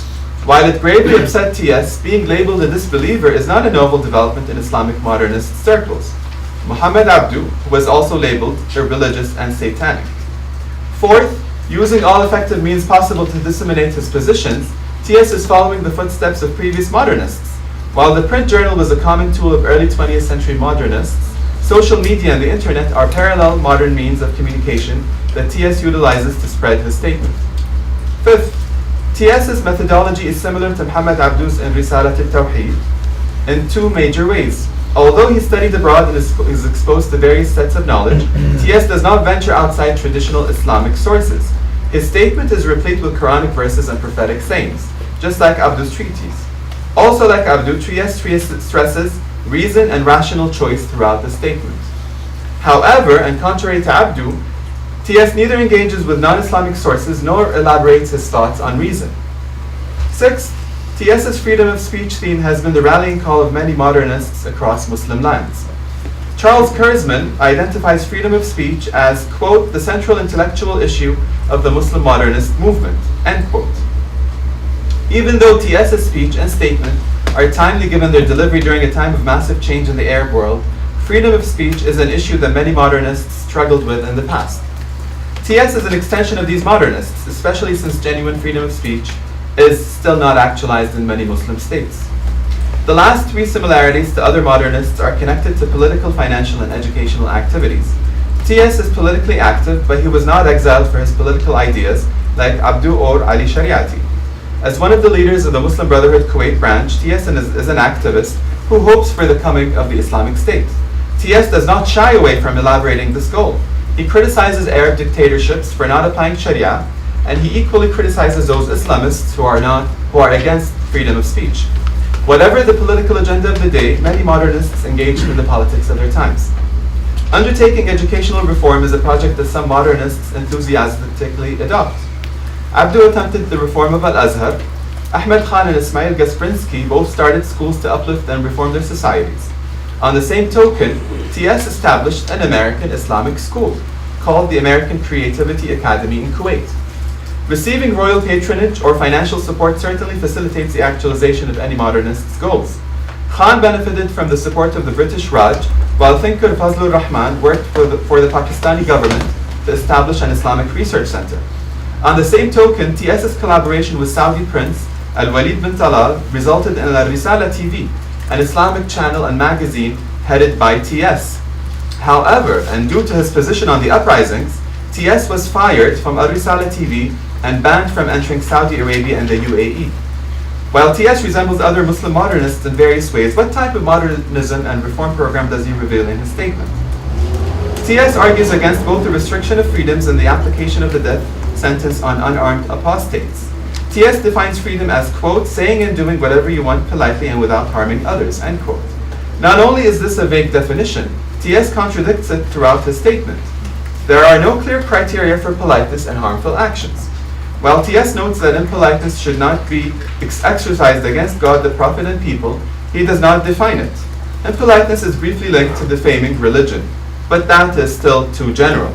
Speaker 5: While it gravely upset TS, being labeled a disbeliever is not a novel development in Islamic modernist circles. Muhammad Abdu was also labeled irreligious and satanic. Fourth, using all effective means possible to disseminate his positions, TS is following the footsteps of previous modernists. While the print journal was a common tool of early 20th century modernists, social media and the internet are parallel modern means of communication that TS utilizes to spread his statement. Fifth, TS's methodology is similar to Muhammad Abdu's in Risalat al-Tawheed in 2 major ways. Although he studied abroad and is exposed to various sets of knowledge, TS does not venture outside traditional Islamic sources. His statement is replete with Quranic verses and prophetic sayings, just like Abdu's treatise. Also like Abdu, TS stresses reason and rational choice throughout the statement. However, and contrary to Abdu, TS neither engages with non-Islamic sources nor elaborates his thoughts on reason. Sixth, TS's freedom of speech theme has been the rallying call of many modernists across Muslim lands. Charles Kurzman identifies freedom of speech as, quote, "the central intellectual issue of the Muslim modernist movement," end quote. Even though TS's speech and statement are timely given their delivery during a time of massive change in the Arab world, freedom of speech is an issue that many modernists struggled with in the past. TS is an extension of these modernists, especially since genuine freedom of speech is still not actualized in many Muslim states. The last 3 similarities to other modernists are connected to political, financial, and educational activities. TS is politically active, but he was not exiled for his political ideas like Abdu or Ali Shariati. As one of the leaders of the Muslim Brotherhood Kuwait branch, TS is an activist who hopes for the coming of the Islamic State. TS does not shy away from elaborating this goal. He criticizes Arab dictatorships for not applying Sharia, and he equally criticizes those Islamists who are against freedom of speech. Whatever the political agenda of the day, many modernists engaged in the politics of their times. Undertaking educational reform is a project that some modernists enthusiastically adopt. Abdu attempted the reform of Al-Azhar. Ahmed Khan and Ismail Gasprinsky both started schools to uplift and reform their societies. On the same token, TS established an American Islamic school called the American Creativity Academy in Kuwait. Receiving royal patronage or financial support certainly facilitates the actualization of any modernist's goals. Khan benefited from the support of the British Raj, while thinker Fazlur Rahman worked for the Pakistani government to establish an Islamic research center. On the same token, TS's collaboration with Saudi Prince Al-Walid bin Talal, resulted in Al-Risala TV, an Islamic channel and magazine headed by TS. However, and due to his position on the uprisings, TS was fired from Al-Risala TV and banned from entering Saudi Arabia and the UAE. While TS resembles other Muslim modernists in various ways, what type of modernism and reform program does he reveal in his statement? TS argues against both the restriction of freedoms and the application of the death sentence on unarmed apostates. TS defines freedom as, quote, saying and doing whatever you want politely and without harming others, end quote. Not only is this a vague definition, TS contradicts it throughout his statement. There are no clear criteria for politeness and harmful actions. While TS notes that impoliteness should not be exercised against God, the Prophet, and people, he does not define it. Impoliteness is briefly linked to defaming religion, but that is still too general.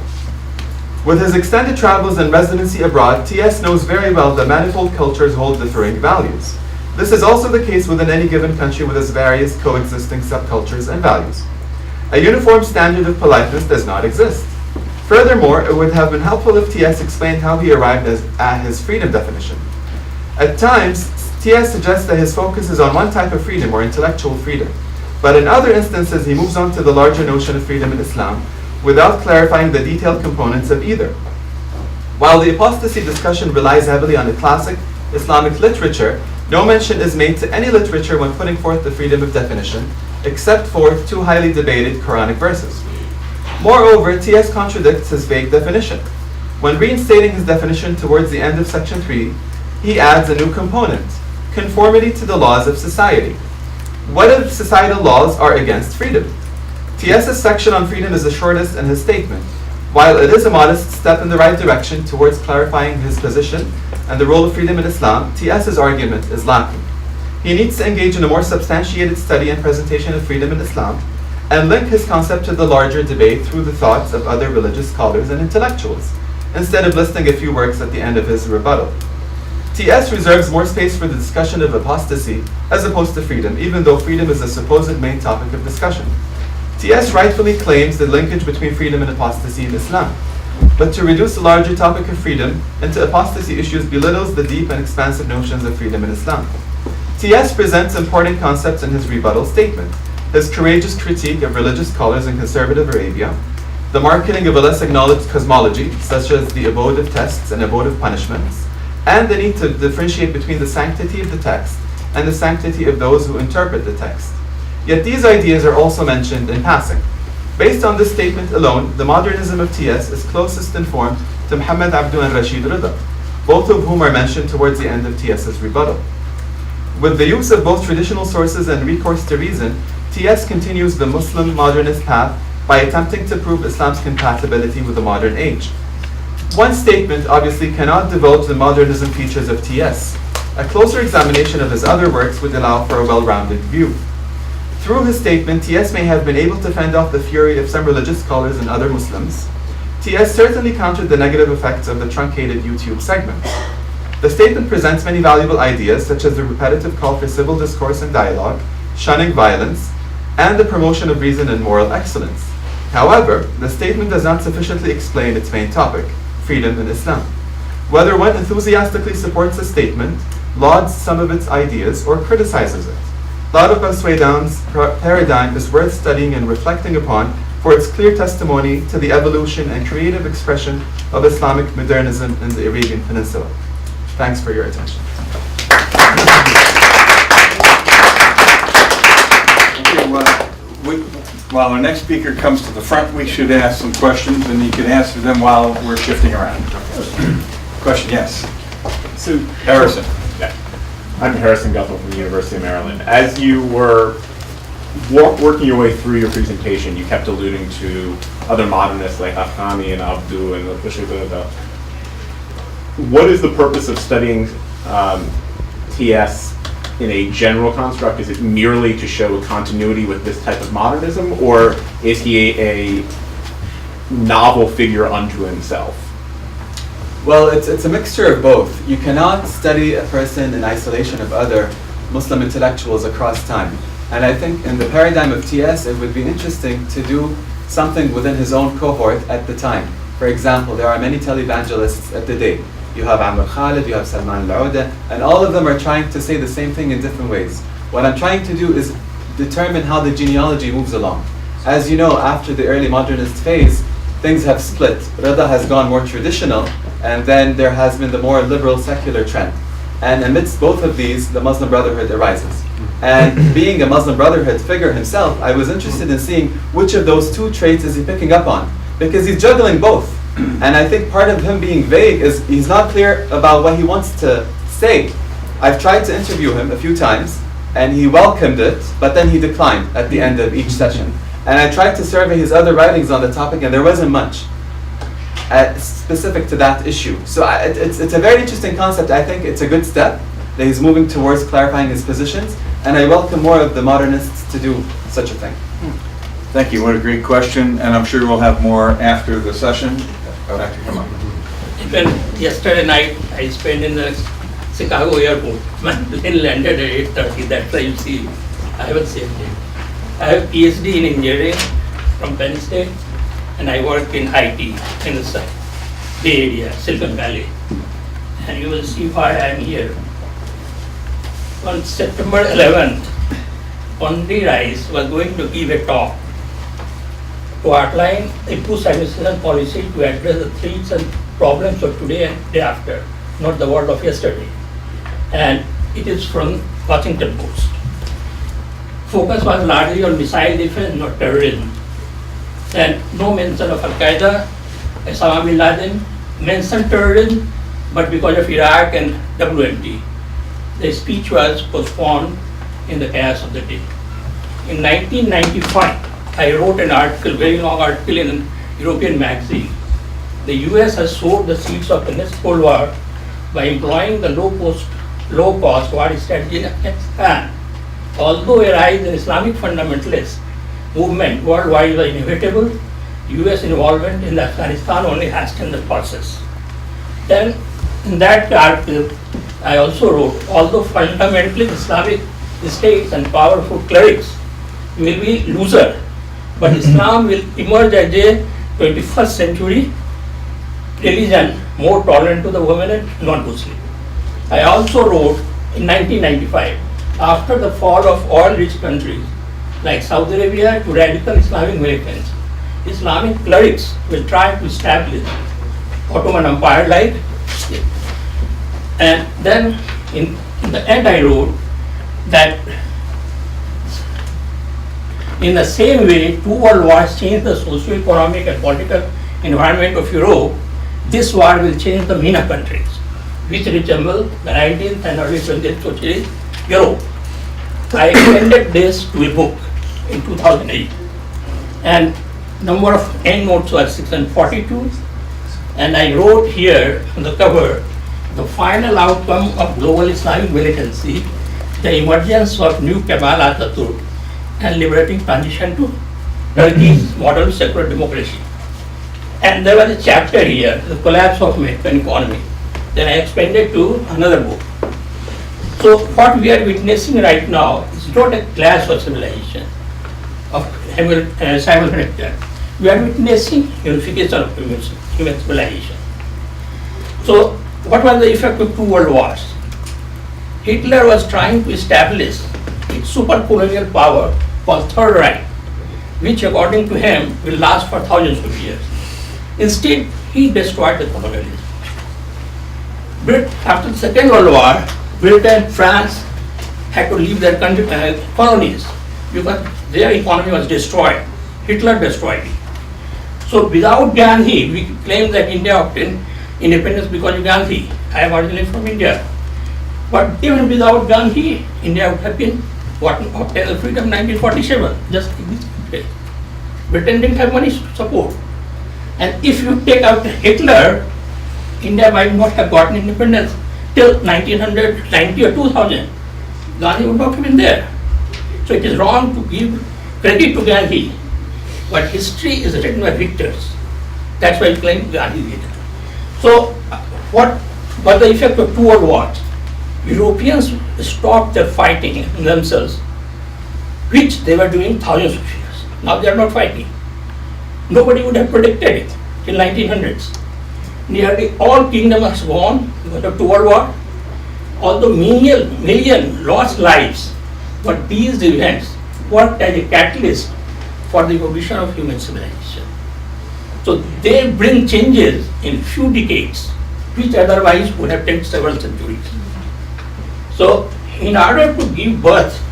Speaker 5: With his extended travels and residency abroad, TS knows very well that manifold cultures hold differing values. This is also the case within any given country with its various coexisting subcultures and values. A uniform standard of politeness does not exist. Furthermore, it would have been helpful if TS explained how he arrived at his freedom definition. At times, TS suggests that his focus is on one type of freedom, or intellectual freedom, but in other instances he moves on to the larger notion of freedom in Islam without clarifying the detailed components of either. While the apostasy discussion relies heavily on the classic Islamic literature, no mention is made to any literature when putting forth the freedom of definition, except for two highly debated Quranic verses. Moreover, TS contradicts his vague definition. When reinstating his definition towards the end of section 3, he adds a new component, conformity to the laws of society. What if societal laws are against freedom? TS's section on freedom is the shortest in his statement. While it is a modest step in the right direction towards clarifying his position and the role of freedom in Islam, TS's argument is lacking. He needs to engage in a more substantiated study and presentation of freedom in Islam, and link his concept to the larger debate through the thoughts of other religious scholars and intellectuals, instead of listing a few works at the end of his rebuttal. TS reserves more space for the discussion of apostasy as opposed to freedom, even though freedom is the supposed main topic of discussion. TS rightfully claims the linkage between freedom and apostasy in Islam, but to reduce the larger topic of freedom into apostasy issues belittles the deep and expansive notions of freedom in Islam. TS presents important concepts in his rebuttal statement: his courageous critique of religious scholars in conservative Arabia, the marketing of a less acknowledged cosmology, such as the abode of tests and abode of punishments, and the need to differentiate between the sanctity of the text and the sanctity of those who interpret the text. Yet these ideas are also mentioned in passing. Based on this statement alone, the modernism of TS is closest in form to Mohamed Abdu and Rashid Rida, both of whom are mentioned towards the end of TS's rebuttal. With the use of both traditional sources and recourse to reason, TS continues the Muslim modernist path by attempting to prove Islam's compatibility with the modern age. One statement obviously cannot divulge the modernism features of TS. A closer examination of his other works would allow for a well-rounded view. Through his statement, TS may have been able to fend off the fury of some religious scholars and other Muslims. TS certainly countered the negative effects of the truncated YouTube segments. The statement presents many valuable ideas, such as the repetitive call for civil discourse and dialogue, shunning violence, and the promotion of reason and moral excellence. However, the statement does not sufficiently explain its main topic, freedom in Islam. Whether one enthusiastically supports a statement, lauds some of its ideas, or criticizes it. Thought of al-Suwaidan's paradigm is worth studying and reflecting upon for its clear testimony to the evolution and creative expression of Islamic modernism in the Arabian Peninsula. Thanks for your attention.
Speaker 1: While our next speaker comes to the front, we should ask some questions, and you can answer them while we're shifting around. Question, yes.
Speaker 6: So,
Speaker 1: Harrison.
Speaker 6: Yeah. I'm Harrison Guthel from the University of Maryland. As you were working your way through your presentation, you kept alluding to other modernists like Afghani and Abdu and Al-Saif. What is the purpose of studying TS in a general construct? Is it merely to show continuity with this type of modernism, or is he a novel figure unto himself?
Speaker 5: Well, it's a mixture of both. You cannot study a person in isolation of other Muslim intellectuals across time. And I think in the paradigm of TS, it would be interesting to do something within his own cohort at the time. For example, there are many televangelists at the day. you have Amr Khalid, you have Salman al-Auda, and all of them are trying to say the same thing in different ways. What I'm trying to do is determine how the genealogy moves along. As you know, after the early modernist phase, things have split. Rida has gone more traditional, and then there has been the more liberal secular trend. And amidst both of these, the Muslim Brotherhood arises. And being a Muslim Brotherhood figure himself, I was interested in seeing which of those two traits is he picking up on, because he's juggling both. And I think part of him being vague is he's not clear about what he wants to say. I've tried to interview him a few times, and he welcomed it, but then he declined at the end of each session. And I tried to survey his other writings on the topic, and there wasn't much specific to that issue. So it's a very interesting concept. I think it's a good step that he's moving towards clarifying his positions, and I welcome more of the modernists to do such a thing.
Speaker 1: Thank you, what a great question, and I'm sure we'll have more after the session. Dr. Kumar.
Speaker 7: Even yesterday night, I spent in the Chicago airport. My plane landed at 8:30. That's why you see, I have a safe day. I have PhD in engineering from Penn State, and I work in IT in the Bay Area, Silicon Valley. And you will see why I am here. On September 11th, Condi Rice was going to give a talk to outline a post-administration policy to address the threats and problems of today and day after, not the world of yesterday. And it is from Washington Post. Focus was largely on missile defense, not terrorism. And no mention of Al-Qaeda, Osama bin Laden, mentioned terrorism, but because of Iraq and WMD, the speech was postponed in the chaos of the day. In 1995, I wrote an article, very long article in an European magazine. The US has sowed the seeds of the next Cold War by employing the low-cost war strategy in Afghanistan. Although a rise in Islamic fundamentalist movement worldwide was inevitable, US involvement in Afghanistan only hastened the process. Then, in that article, I also wrote, although fundamentally Islamic states and powerful clerics will be loser, but Islam will emerge as a 21st century religion more tolerant to the women and non-Muslim. I also wrote in 1995, after the fall of oil-rich countries like Saudi Arabia to radical Islamic militants, Islamic clerics will try to establish Ottoman Empire like. And then in the end I wrote that in the same way, two world wars changed the socio-economic and political environment of Europe, this war will change the MENA countries, which resemble the 19th and early 20th century Europe. I extended this to a book in 2008, and number of endnotes was 642, and I wrote here on the cover, the final outcome of global Islamic militancy, the emergence of new Kemal Atatürk, and liberating transition to Turkey's modern secular democracy. And there was a chapter here, the collapse of American economy. Then I expanded to another book. So what we are witnessing right now is not a clash of civilization, of simultaneous. We are witnessing unification of human civilization. So what was the effect of two world wars? Hitler was trying to establish a super colonial power called Third Reich, which according to him will last for thousands of years. Instead, he destroyed the colonialism. After the Second World War, Britain, France had to leave their country, colonies because their economy was destroyed. Hitler destroyed it. So without Gandhi, we claim that India obtained independence because of Gandhi. I am originally from India. But even without Gandhi, India would have been obtained the freedom in 1947, just in this country. Britain didn't have money support. And if you take out Hitler, India might not have gotten independence till 1990 or 2000. Gandhi would not have been there. So it is wrong to give credit to Gandhi, but history is written by victors. That's why I claim Gandhi did it. So what was the effect of two world wars? Europeans stopped their fighting themselves, which they were doing thousands of years. Now they are not fighting. Nobody would have predicted it till 1900s. nearly all kingdoms have gone toward war. Although million lost lives, but these events worked as a catalyst for the evolution of human civilization. So they bring changes in few decades, which otherwise would have taken several centuries. So in order to give birth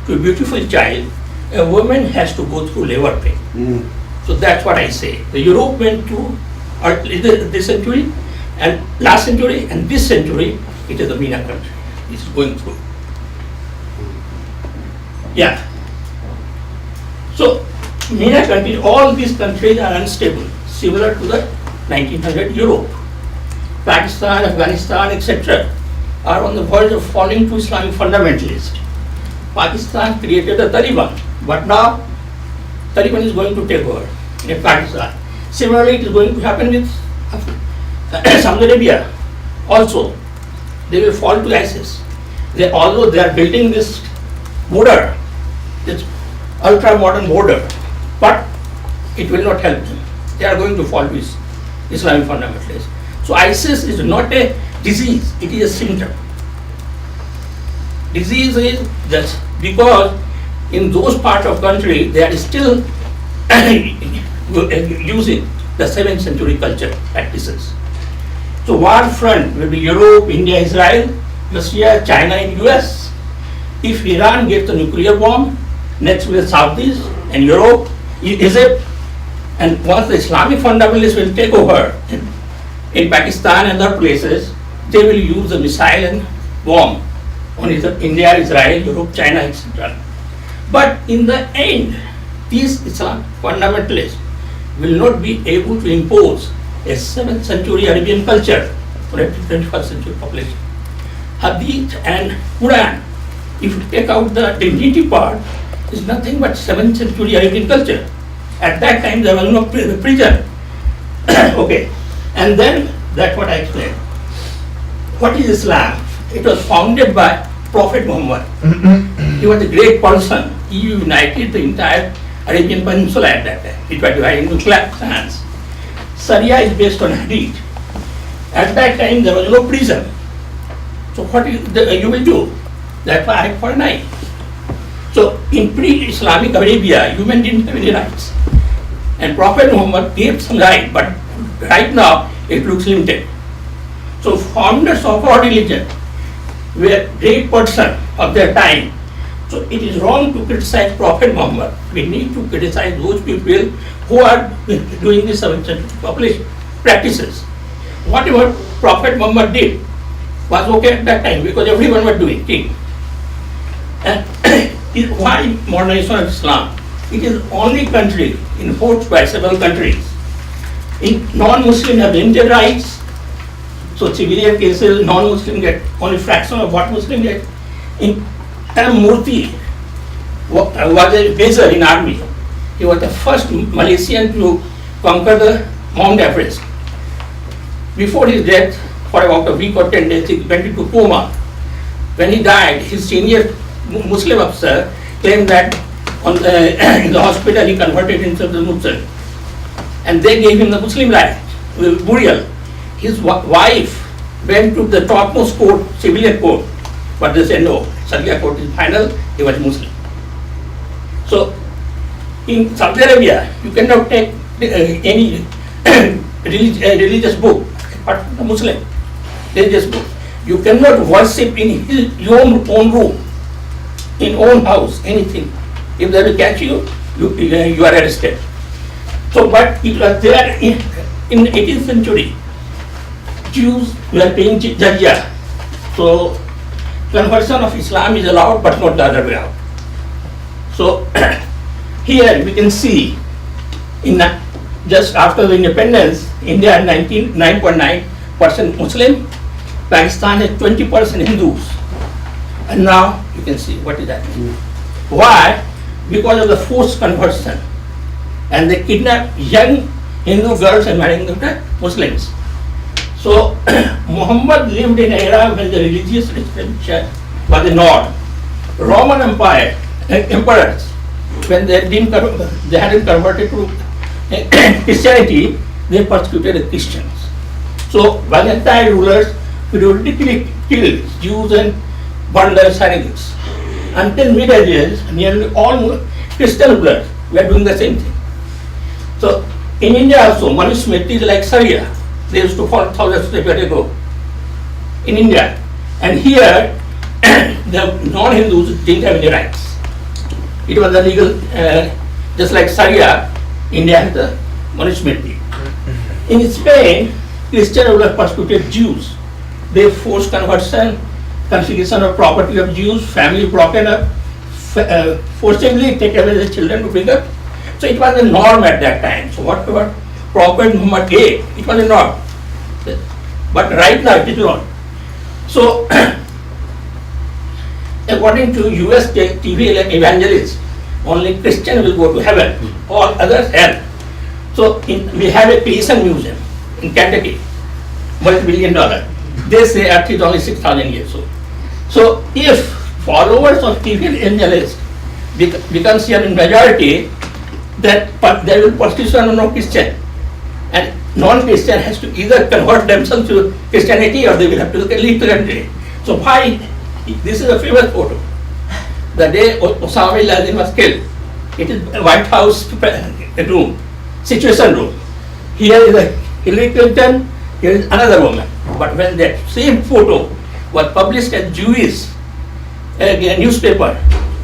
Speaker 7: to a beautiful child, a woman has to go through labor pain. So that's what I say. The Europe went through this century and last century and this century, it is the MENA country. It's going through. Yeah. So MENA countries, all these countries are unstable, similar to the 1900 Europe. Pakistan, Afghanistan, etc. are on the verge of falling to Islamic fundamentalists. Pakistan created the Taliban, but now Taliban is going to take over in Pakistan. Similarly, it is going to happen with Saudi Arabia also. They will fall to ISIS. Although they are building this border, this ultra-modern border, but it will not help them. They are going to fall to Islamic fundamentalists. So ISIS is not a disease, it is a symptom. Disease is just because in those parts of country they are still using the 7th century culture practices. So war front will be Europe, India, Israel, Russia, China and US. If Iran gets a nuclear bomb, next will be Saudis and Europe, Egypt, and once the Islamic fundamentalists will take over in Pakistan and other places, they will use a missile and bomb on India, Israel, Europe, China, etc. But in the end, these Islam fundamentalists will not be able to impose a 7th century Arabian culture on a 21st century population. Hadith and Quran, if you take out the divinity part, is nothing but 7th century Arabian culture. At that time there was no prison. Okay, and then that's what I explained. What is Islam? It was founded by Prophet Muhammad. He was a great person. He united the entire Arabian Peninsula at that time. It was divided into clans. Sharia is based on Hadith. At that time there was no prison. So what you will do? That's why I for an eye. So in pre-Islamic Arabia, human didn't have any rights. And Prophet Muhammad gave some right, but right now it looks limited. So founders of our religion were great person of their time. So it is wrong to criticize Prophet Muhammad. We need to criticize those people who are doing this 7th century population practices. Whatever Prophet Muhammad did was okay at that time because everyone was doing it. And why modernization of Islam? It is only country enforced by several countries. In non-Muslim have limited rights. So civilian cases, non-Muslim get only fraction of what Muslim get. In Murthy was a major in army. He was the first Malaysian to conquer the Mount Everest. Before his death, for about a week or 10 days, he went into coma. When he died, his senior Muslim officer claimed that in the hospital he converted himself to Muslim. And they gave him the Muslim right, burial. His wife went to the topmost court, civilian court, but they said no, Sharia court is final, he was Muslim. So in Saudi Arabia, you cannot take any religious book, apart from the Muslim religious book. You cannot worship in your own room, in own house, anything. If they will catch you, you are arrested. So, but it was there in 18th century. Jews were paying jizya. So, conversion of Islam is allowed, but not the other way out. So, here we can see, just after the independence, India had 9.9% Muslim, Pakistan had 20% Hindus. And now you can see what is happening. Why? Because of the forced conversion. And they kidnap young Hindu girls and marrying them to Muslims. So Muhammad lived in an era when the religious restriction was the norm. Roman Empire, emperors, when they hadn't converted to Christianity, they persecuted the Christians. So Byzantine rulers periodically killed Jews and burned their synagogues. Until Middle Ages, nearly all Christian rulers were doing the same thing. So in India also, Manusmriti is like Sharia. They used to follow thousands of years ago in India. And here, the non-Hindus didn't have any rights. It was illegal, just like Sharia, India has the Manusmriti. In Spain, Christian rulers persecuted Jews. They forced conversion, confiscation of property of Jews, family broken up, forcibly take away the children to bring up. So it was a norm at that time. So whatever Prophet Muhammad gave, it was a norm. But right now it is not. So according to US TV evangelists, only Christian will go to heaven, all others hell. So we have a creation museum in Kentucky, multi-billion-dollar. They say Earth is only 6,000 years old. So if followers of TV evangelists becomes here in majority, then there will persecution of no Christian, and non-Christian has to either convert themselves to Christianity or they will have to leave the country. So why? This is a famous photo. The day Osama bin Laden was killed, it is a White House room, situation room. Here is a Hillary Clinton, here is another woman. But when that same photo was published as Jewish newspaper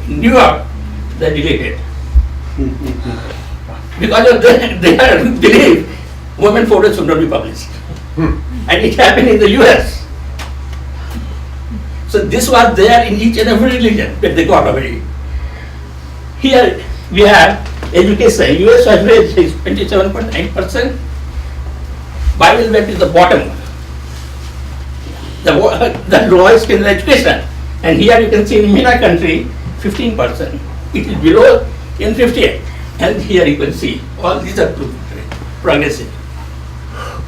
Speaker 7: in New York, they deleted. Because of their belief, women photos should not be published. And it happened in the US. So this was there in each and every religion, but they got away. Here we have education. US average is 27.9%. Bible Belt is the bottom. The lowest in education. And here you can see in MENA country, 15%. It is below in 58. And here you can see all these are progressive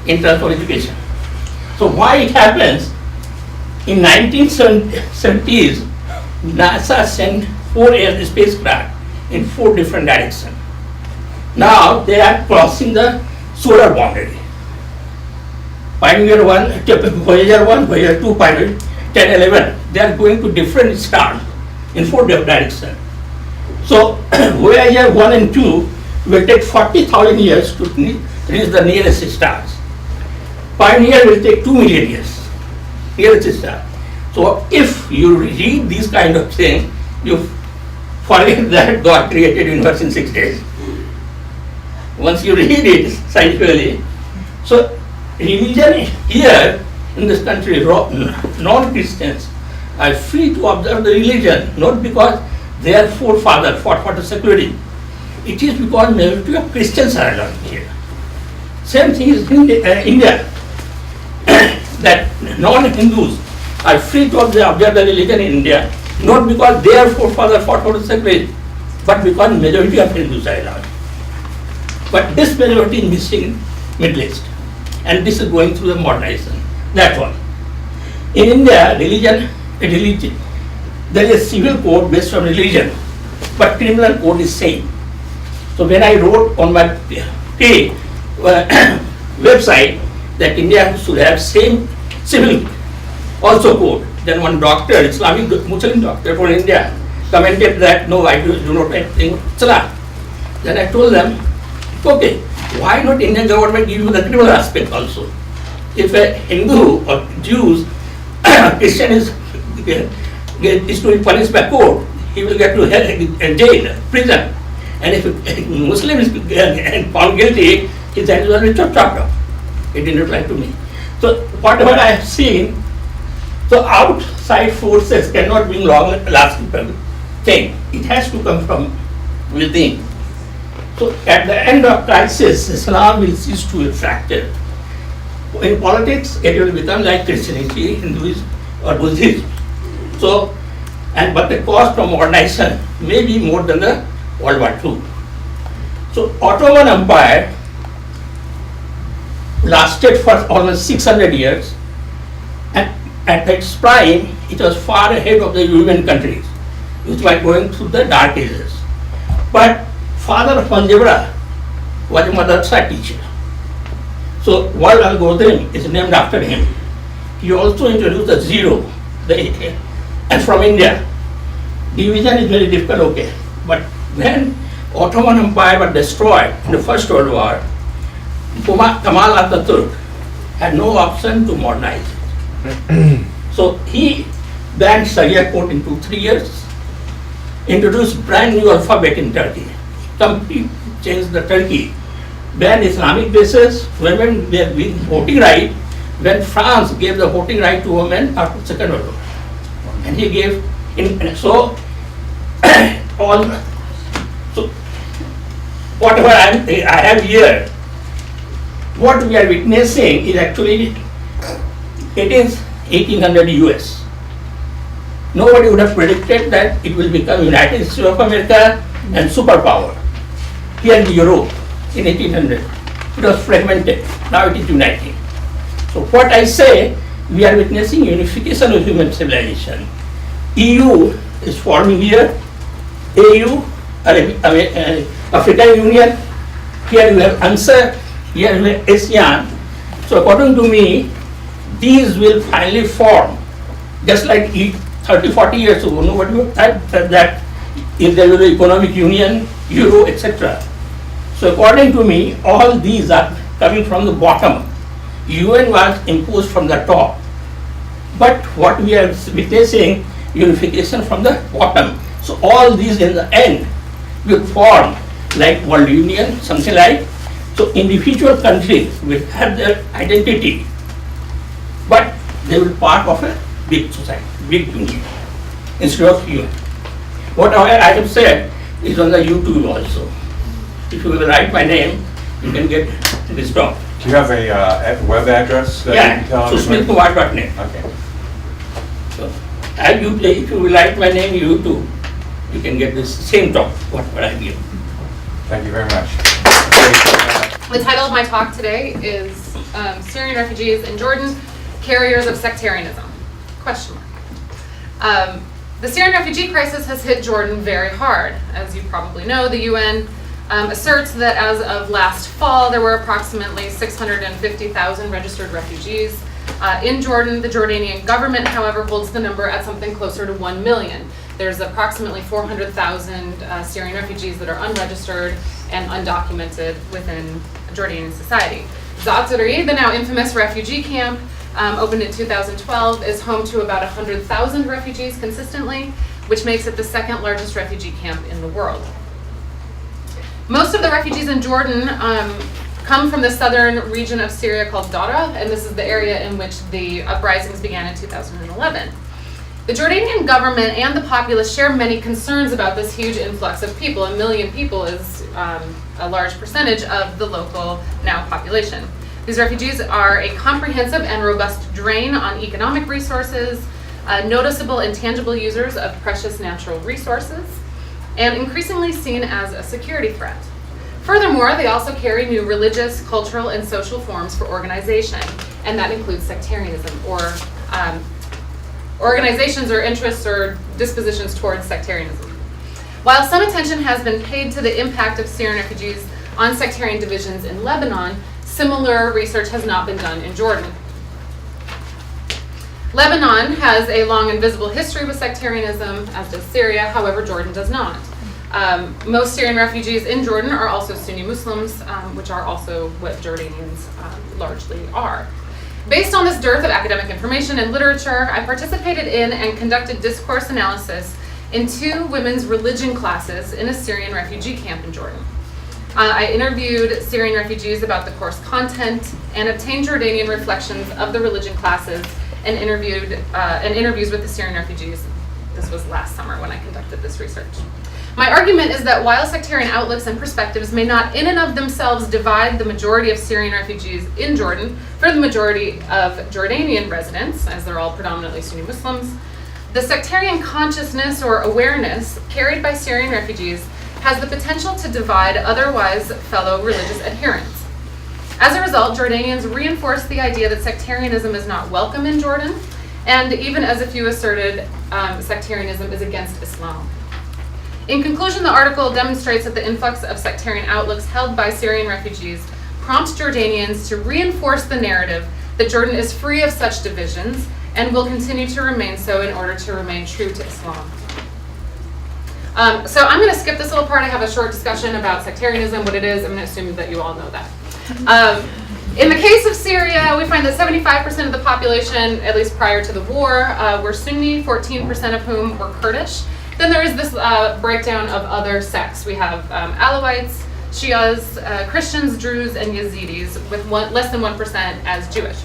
Speaker 7: in terms of education. So why it happens? In 1970s, NASA sent 4 air spacecraft in 4 different directions. Now they are crossing the solar boundary. Pioneer 1, Voyager 1, Voyager 2, Pioneer 10, 11, they are going to different stars in 4 different directions. So Voyager 1 and 2 will take 40,000 years to reach the nearest stars. Pioneer will take 2 million years, nearest star. So if you read these kind of things, you forget that God created universe in 6 days. Once you read it scientifically, so religion here in this country, non-Christians are free to observe the religion, not because their forefathers fought for the security. It is because majority of Christians are around here. Same thing is in India, that non-Hindus are free to observe the religion in India, not because their forefathers fought for the security, but because majority of Hindus are around. But this majority is missing Middle East, and this is going through the modernization. That's all. In India, religion, there is a civil code based on religion, but criminal code is same. So when I wrote on my website that India should have same civil also code, then one doctor, Islamic Muslim doctor from India, commented that no, I do not think Islam. Then I told them, okay, why not Indian government give you the criminal aspect also? If a Hindu or Jews, Christian is to be punished by court, he will get to jail, prison. And if a Muslim is found guilty, his hands will be chopped off. It didn't apply to me. So whatever I have seen, so outside forces cannot bring long-lasting thing. It has to come from within. So at the end of crisis, Islam will cease to be fractured. In politics, it will become like Christianity, Hinduism, or Buddhism. So, but the cost of modernization may be more than the World War II. So Ottoman Empire lasted for almost 600 years, and at its prime, it was far ahead of the European countries, which were going through the dark ages. But father of algebra was a madrasa teacher. So world algorithm is named after him. He also introduced the zero, and from India. Division is very difficult, okay. But when Ottoman Empire was destroyed in the First World War, Kemal Atatürk had no option to modernize it. So he banned Sharia court in 2-3 years, introduced brand new alphabet in Turkey, completely changed the Turkey, banned Islamic basis, women were given voting right, when France gave the voting right to women after Second World War. And he gave, so whatever I have here, what we are witnessing is actually, it is 1800 US. Nobody would have predicted that it will become United States of America and superpower. Here in Europe in 1800, it was fragmented, now it is uniting. So what I say, we are witnessing unification of human civilization. EU is forming here, AU, African Union, here you have ANSA, here you have ASEAN. So according to me, these will finally form, just like 30-40 years ago, nobody would have said that if there will be economic union, euro, etc. So according to me, all these are coming from the bottom. UN was imposed from the top. But what we are witnessing, unification from the bottom. So all these in the end will form like World Union, something like. So individual countries will have their identity, but they will be part of a big society, big union, instead of UN. What I have said is on the YouTube also. If you will write my name, you can get this talk.
Speaker 1: Do you have a web address that you can tell everybody?
Speaker 7: Susmit.net.
Speaker 1: Okay.
Speaker 7: So, if you will write my name, YouTube, you can get this same talk, what I give.
Speaker 1: Thank you very much.
Speaker 8: The title of my talk today is Syrian Refugees in Jordan, Carriers of Sectarianism? Question mark. The Syrian refugee crisis has hit Jordan very hard. As you probably know, the UN asserts that as of last fall, there were approximately 650,000 registered refugees in Jordan. The Jordanian government, however, holds the number at something closer to 1 million. There's approximately 400,000 Syrian refugees that are unregistered and undocumented within Jordanian society. Zaatari, the now infamous refugee camp, opened in 2012, is home to about 100,000 refugees consistently, which makes it the second largest refugee camp in the world. Most of the refugees in Jordan come from the southern region of Syria called Dara, and this is the area in which the uprisings began in 2011. The Jordanian government and the populace share many concerns about this huge influx of people. 1 million people is a large percentage of the local now population. These refugees are a comprehensive and robust drain on economic resources, noticeable and tangible users of precious natural resources, and increasingly seen as a security threat. Furthermore, they also carry new religious, cultural, and social forms for organization, and that includes sectarianism, or organizations or interests or dispositions towards sectarianism. While some attention has been paid to the impact of Syrian refugees on sectarian divisions in Lebanon, similar research has not been done in Jordan. Lebanon has a long and visible history with sectarianism, as does Syria, however, Jordan does not. Most Syrian refugees in Jordan are also Sunni Muslims, which are also what Jordanians largely are. Based on this dearth of academic information and literature, I participated in and conducted discourse analysis in 2 women's religion classes in a Syrian refugee camp in Jordan. I interviewed Syrian refugees about the course content and obtained Jordanian reflections of the religion classes and interviews with the Syrian refugees. This was last summer when I conducted this research. My argument is that while sectarian outlooks and perspectives may not in and of themselves divide the majority of Syrian refugees in Jordan from the majority of Jordanian residents, as they're all predominantly Sunni Muslims, the sectarian consciousness or awareness carried by Syrian refugees has the potential to divide otherwise fellow religious adherents. As a result, Jordanians reinforce the idea that sectarianism is not welcome in Jordan, and even as a few asserted, sectarianism is against Islam. In conclusion, the article demonstrates that the influx of sectarian outlooks held by Syrian refugees prompt Jordanians to reinforce the narrative that Jordan is free of such divisions and will continue to remain so in order to remain true to Islam. So I'm going to skip this little part. I have a short discussion about sectarianism, what it is. I'm going to assume that you all know that. In the case of Syria, we find that 75% of the population, at least prior to the war, were Sunni, 14% of whom were Kurdish. Then there is this breakdown of other sects. We have Alawites, Shias, Christians, Druze, and Yazidis, with less than 1% as Jewish.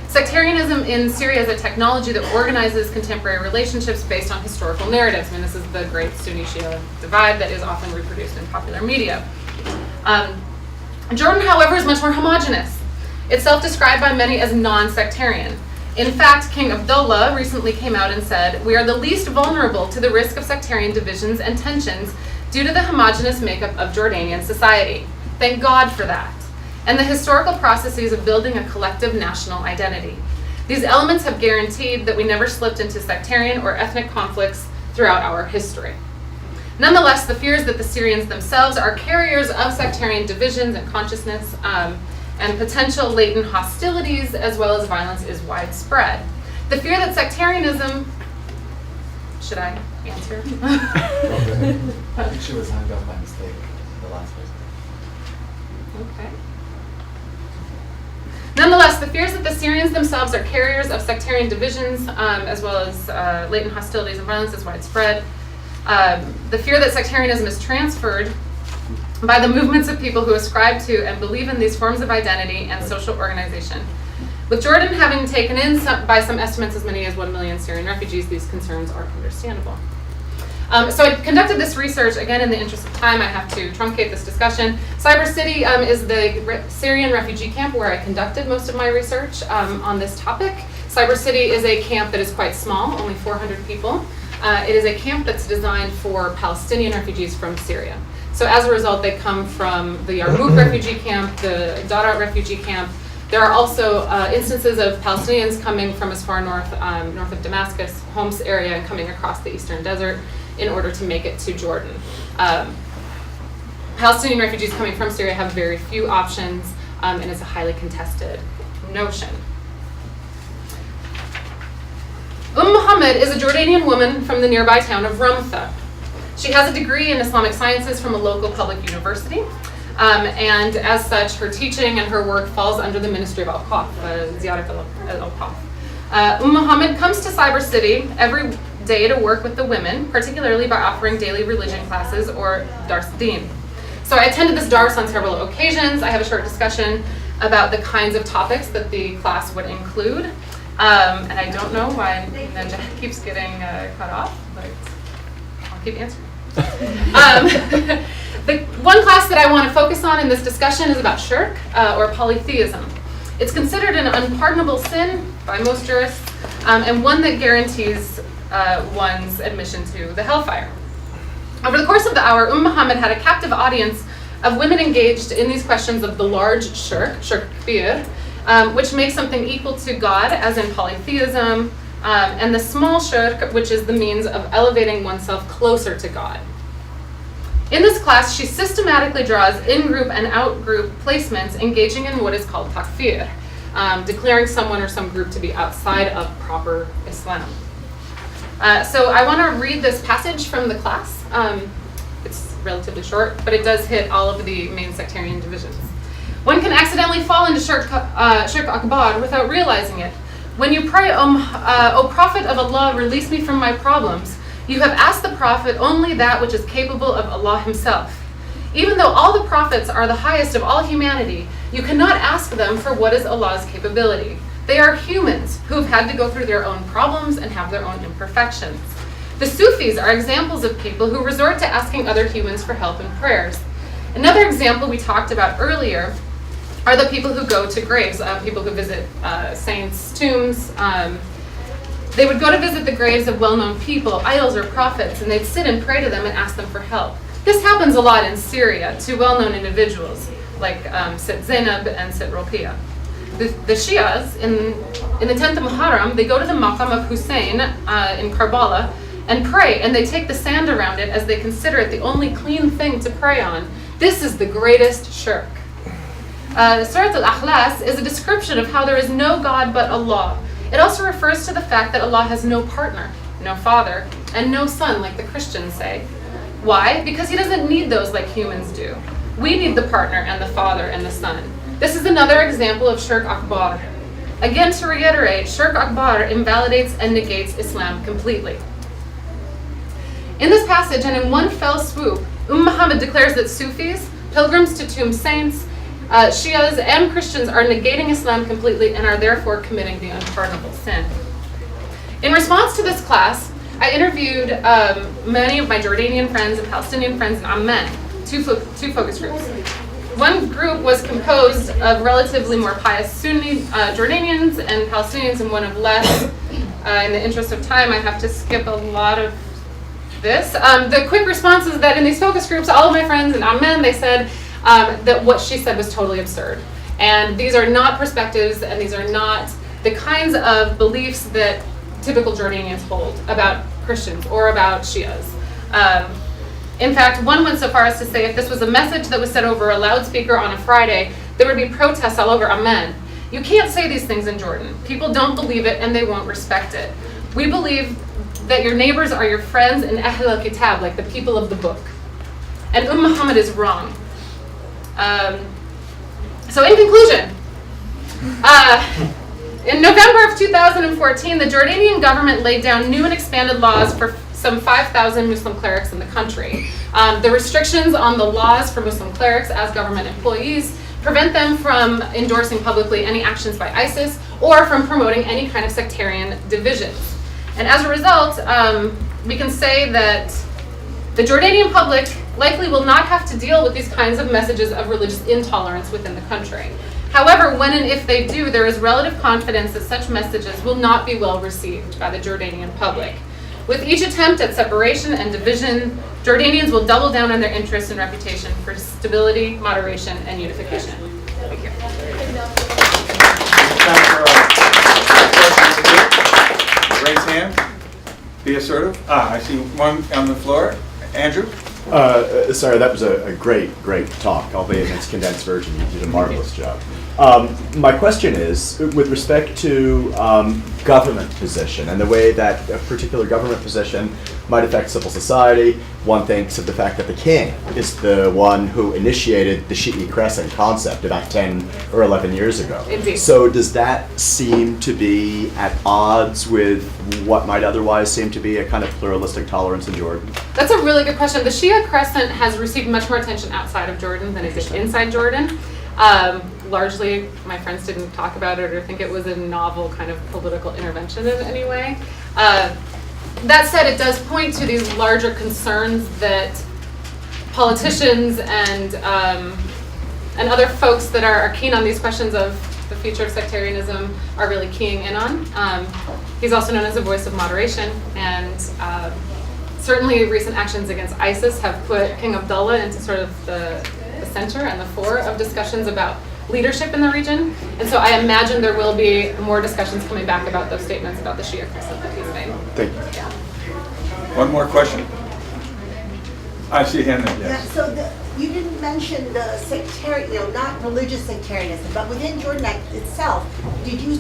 Speaker 8: Sectarianism in Syria is a technology that organizes contemporary relationships based on historical narratives. I mean, this is the great Sunni-Shia divide that is often reproduced in popular media. Jordan, however, is much more homogenous. It's self-described by many as non-sectarian. In fact, King Abdellah recently came out and said, "We are the least vulnerable to the risk of sectarian divisions and tensions due to the homogenous makeup of Jordanian society. Thank God for that. And the historical processes of building a collective national identity. These elements have guaranteed that we never slipped into sectarian or ethnic conflicts throughout our history." Nonetheless, the fears that the Syrians themselves are carriers of sectarian divisions and consciousness and potential latent hostilities as well as violence is widespread. The fear that sectarianism, should I answer?
Speaker 5: She was hung up by mistake, the last person.
Speaker 8: Okay. Nonetheless, the fears that the Syrians themselves are carriers of sectarian divisions, as well as latent hostilities and violence is widespread. The fear that sectarianism is transferred by the movements of people who ascribe to and believe in these forms of identity and social organization. With Jordan having taken in, by some estimates, as many as 1 million Syrian refugees, these concerns are understandable. So I conducted this research, again, in the interest of time. I have to truncate this discussion. Cyber City is the Syrian refugee camp where I conducted most of my research on this topic. Cyber City is a camp that is quite small, only 400 people. It is a camp that's designed for Palestinian refugees from Syria. So as a result, they come from the Yarmouk refugee camp, the Daraa refugee camp. There are also instances of Palestinians coming from as far north of Damascus, Homs area, and coming across the eastern desert in order to make it to Jordan. Palestinian refugees coming from Syria have very few options, and it's a highly contested notion. Mohamed is a Jordanian woman from the nearby town of Ramtha. She has a degree in Islamic sciences from a local public university, and as such, her teaching and her work falls under the Ministry of Al-Qaf, Ziyarat al-Qaf. Mohamed comes to Cyber City every day to work with the women, particularly by offering daily religion classes or Dars Din. So I attended this Dars on several occasions. I have a short discussion about the kinds of topics that the class would include. And I don't know why Najah keeps getting cut off, but I'll keep answering. The one class that I want to focus on in this discussion is about shirk, or polytheism. It's considered an unpardonable sin by most jurists, and one that guarantees one's admission to the hellfire. Over the course of the hour, Mohamed had a captive audience of women engaged in these questions of the large shirk kabir, which makes something equal to God, as in polytheism, and the small shirk, which is the means of elevating oneself closer to God. In this class, she systematically draws in-group and out-group placements engaging in what is called takfir, declaring someone or some group to be outside of proper Islam. So I want to read this passage from the class. It's relatively short, but it does hit all of the main sectarian divisions. One can accidentally fall into shirk akbar without realizing it. When you pray, O Prophet of Allah, release me from my problems, you have asked the Prophet only that which is capable of Allah himself. Even though all the prophets are the highest of all humanity, you cannot ask them for what is Allah's capability. They are humans who have had to go through their own problems and have their own imperfections. The Sufis are examples of people who resort to asking other humans for help and prayers. Another example we talked about earlier are the people who go to graves, people who visit saints' tombs. They would go to visit the graves of well-known people, idols or prophets, and they'd sit and pray to them and ask them for help. This happens a lot in Syria to well-known individuals like Sit Zainab and Sit Roqiyah. The Shias, in the 10th of Muharram, they go to the maqam of Hussein in Karbala and pray, and they take the sand around it as they consider it the only clean thing to pray on. This is the greatest shirk. Surat al-Ikhlas is a description of how there is no God but Allah. It also refers to the fact that Allah has no partner, no father, and no son like the Christians say. Why? Because he doesn't need those like humans do. We need the partner and the father and the son. This is another example of Shirk Akbar. Again, to reiterate, Shirk Akbar invalidates and negates Islam completely. In this passage, and in one fell swoop, Mohamed declares that Sufis, pilgrims to tomb saints, Shias, and Christians are negating Islam completely and are therefore committing the unpardonable sin. In response to this class, I interviewed many of my Jordanian friends and Palestinian friends in Amman, two focus groups. One group was composed of relatively more pious Sunni Jordanians and Palestinians, and one of less. In the interest of time, I have to skip a lot of this. The quick response is that in these focus groups, all of my friends in Amman, they said that what she said was totally absurd. And these are not perspectives, and these are not the kinds of beliefs that typical Jordanians hold about Christians or about Shias. In fact, one went so far as to say if this was a message that was said over a loudspeaker on a Friday, there would be protests all over Amman. You can't say these things in Jordan. People don't believe it and they won't respect it. We believe that your neighbors are your friends and Ahl al-Kitab, like the people of the book. And Muhammad is wrong. So in conclusion, in November of 2014, the Jordanian government laid down new and expanded laws for some 5,000 Muslim clerics in the country. The restrictions on the laws for Muslim clerics as government employees prevent them from endorsing publicly any actions by ISIS or from promoting any kind of sectarian divisions. And as a result, we can say that the Jordanian public likely will not have to deal with these kinds of messages of religious intolerance within the country. However, when and if they do, there is relative confidence that such messages will not be well received by the Jordanian public. With each attempt at separation and division, Jordanians will double down on their interest and reputation for stability, moderation, and unification. Thank you.
Speaker 1: Time for questions. Raise hand. Be assertive. I see one on the floor. Andrew?
Speaker 9: Sorry, that was a great talk, albeit in its condensed version. You did a marvelous job. My question is, with respect to government position and the way that a particular government position might affect civil society, one thinks of the fact that the king is the one who initiated the Shi'i crescent concept about 10 or 11 years ago.
Speaker 8: Indeed.
Speaker 9: So does that seem to be at odds with what might otherwise seem to be a kind of pluralistic tolerance in Jordan?
Speaker 8: That's a really good question. The Shia crescent has received much more attention outside of Jordan than it did inside Jordan. Largely, my friends didn't talk about it or think it was a novel kind of political intervention in any way. That said, it does point to these larger concerns that politicians and other folks that are keen on these questions of the future of sectarianism are really keying in on. He's also known as a voice of moderation, and certainly recent actions against ISIS have put King Abdellah into sort of the center and the fore of discussions about leadership in the region. And so I imagine there will be more discussions coming back about those statements about the Shia crescent that he's made.
Speaker 9: Thank you.
Speaker 8: Yeah.
Speaker 1: One more question. I see a hand there, yes.
Speaker 10: Yeah, so you didn't mention the sectarian, not religious sectarianism, but within Jordan itself, did you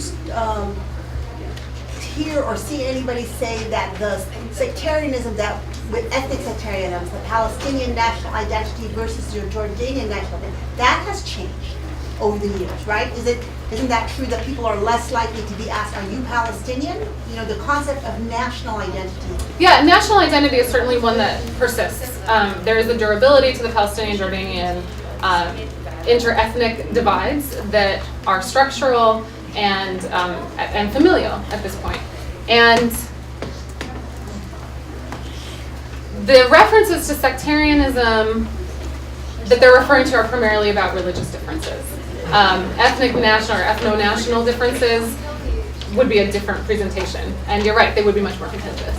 Speaker 10: hear or see anybody say that the sectarianism that with ethnic sectarianism, the Palestinian national identity versus your Jordanian national identity, that has changed over the years, right? Isn't that true that people are less likely to be asked, are you Palestinian? You know, the concept of national identity.
Speaker 8: Yeah, national identity is certainly one that persists. There is a durability to the Palestinian-Jordanian inter-ethnic divides that are structural and familial at this point. And the references to sectarianism that they're referring to are primarily about religious differences. Ethnic national or ethno-national differences would be a different presentation. And you're right, they would be much more contentious.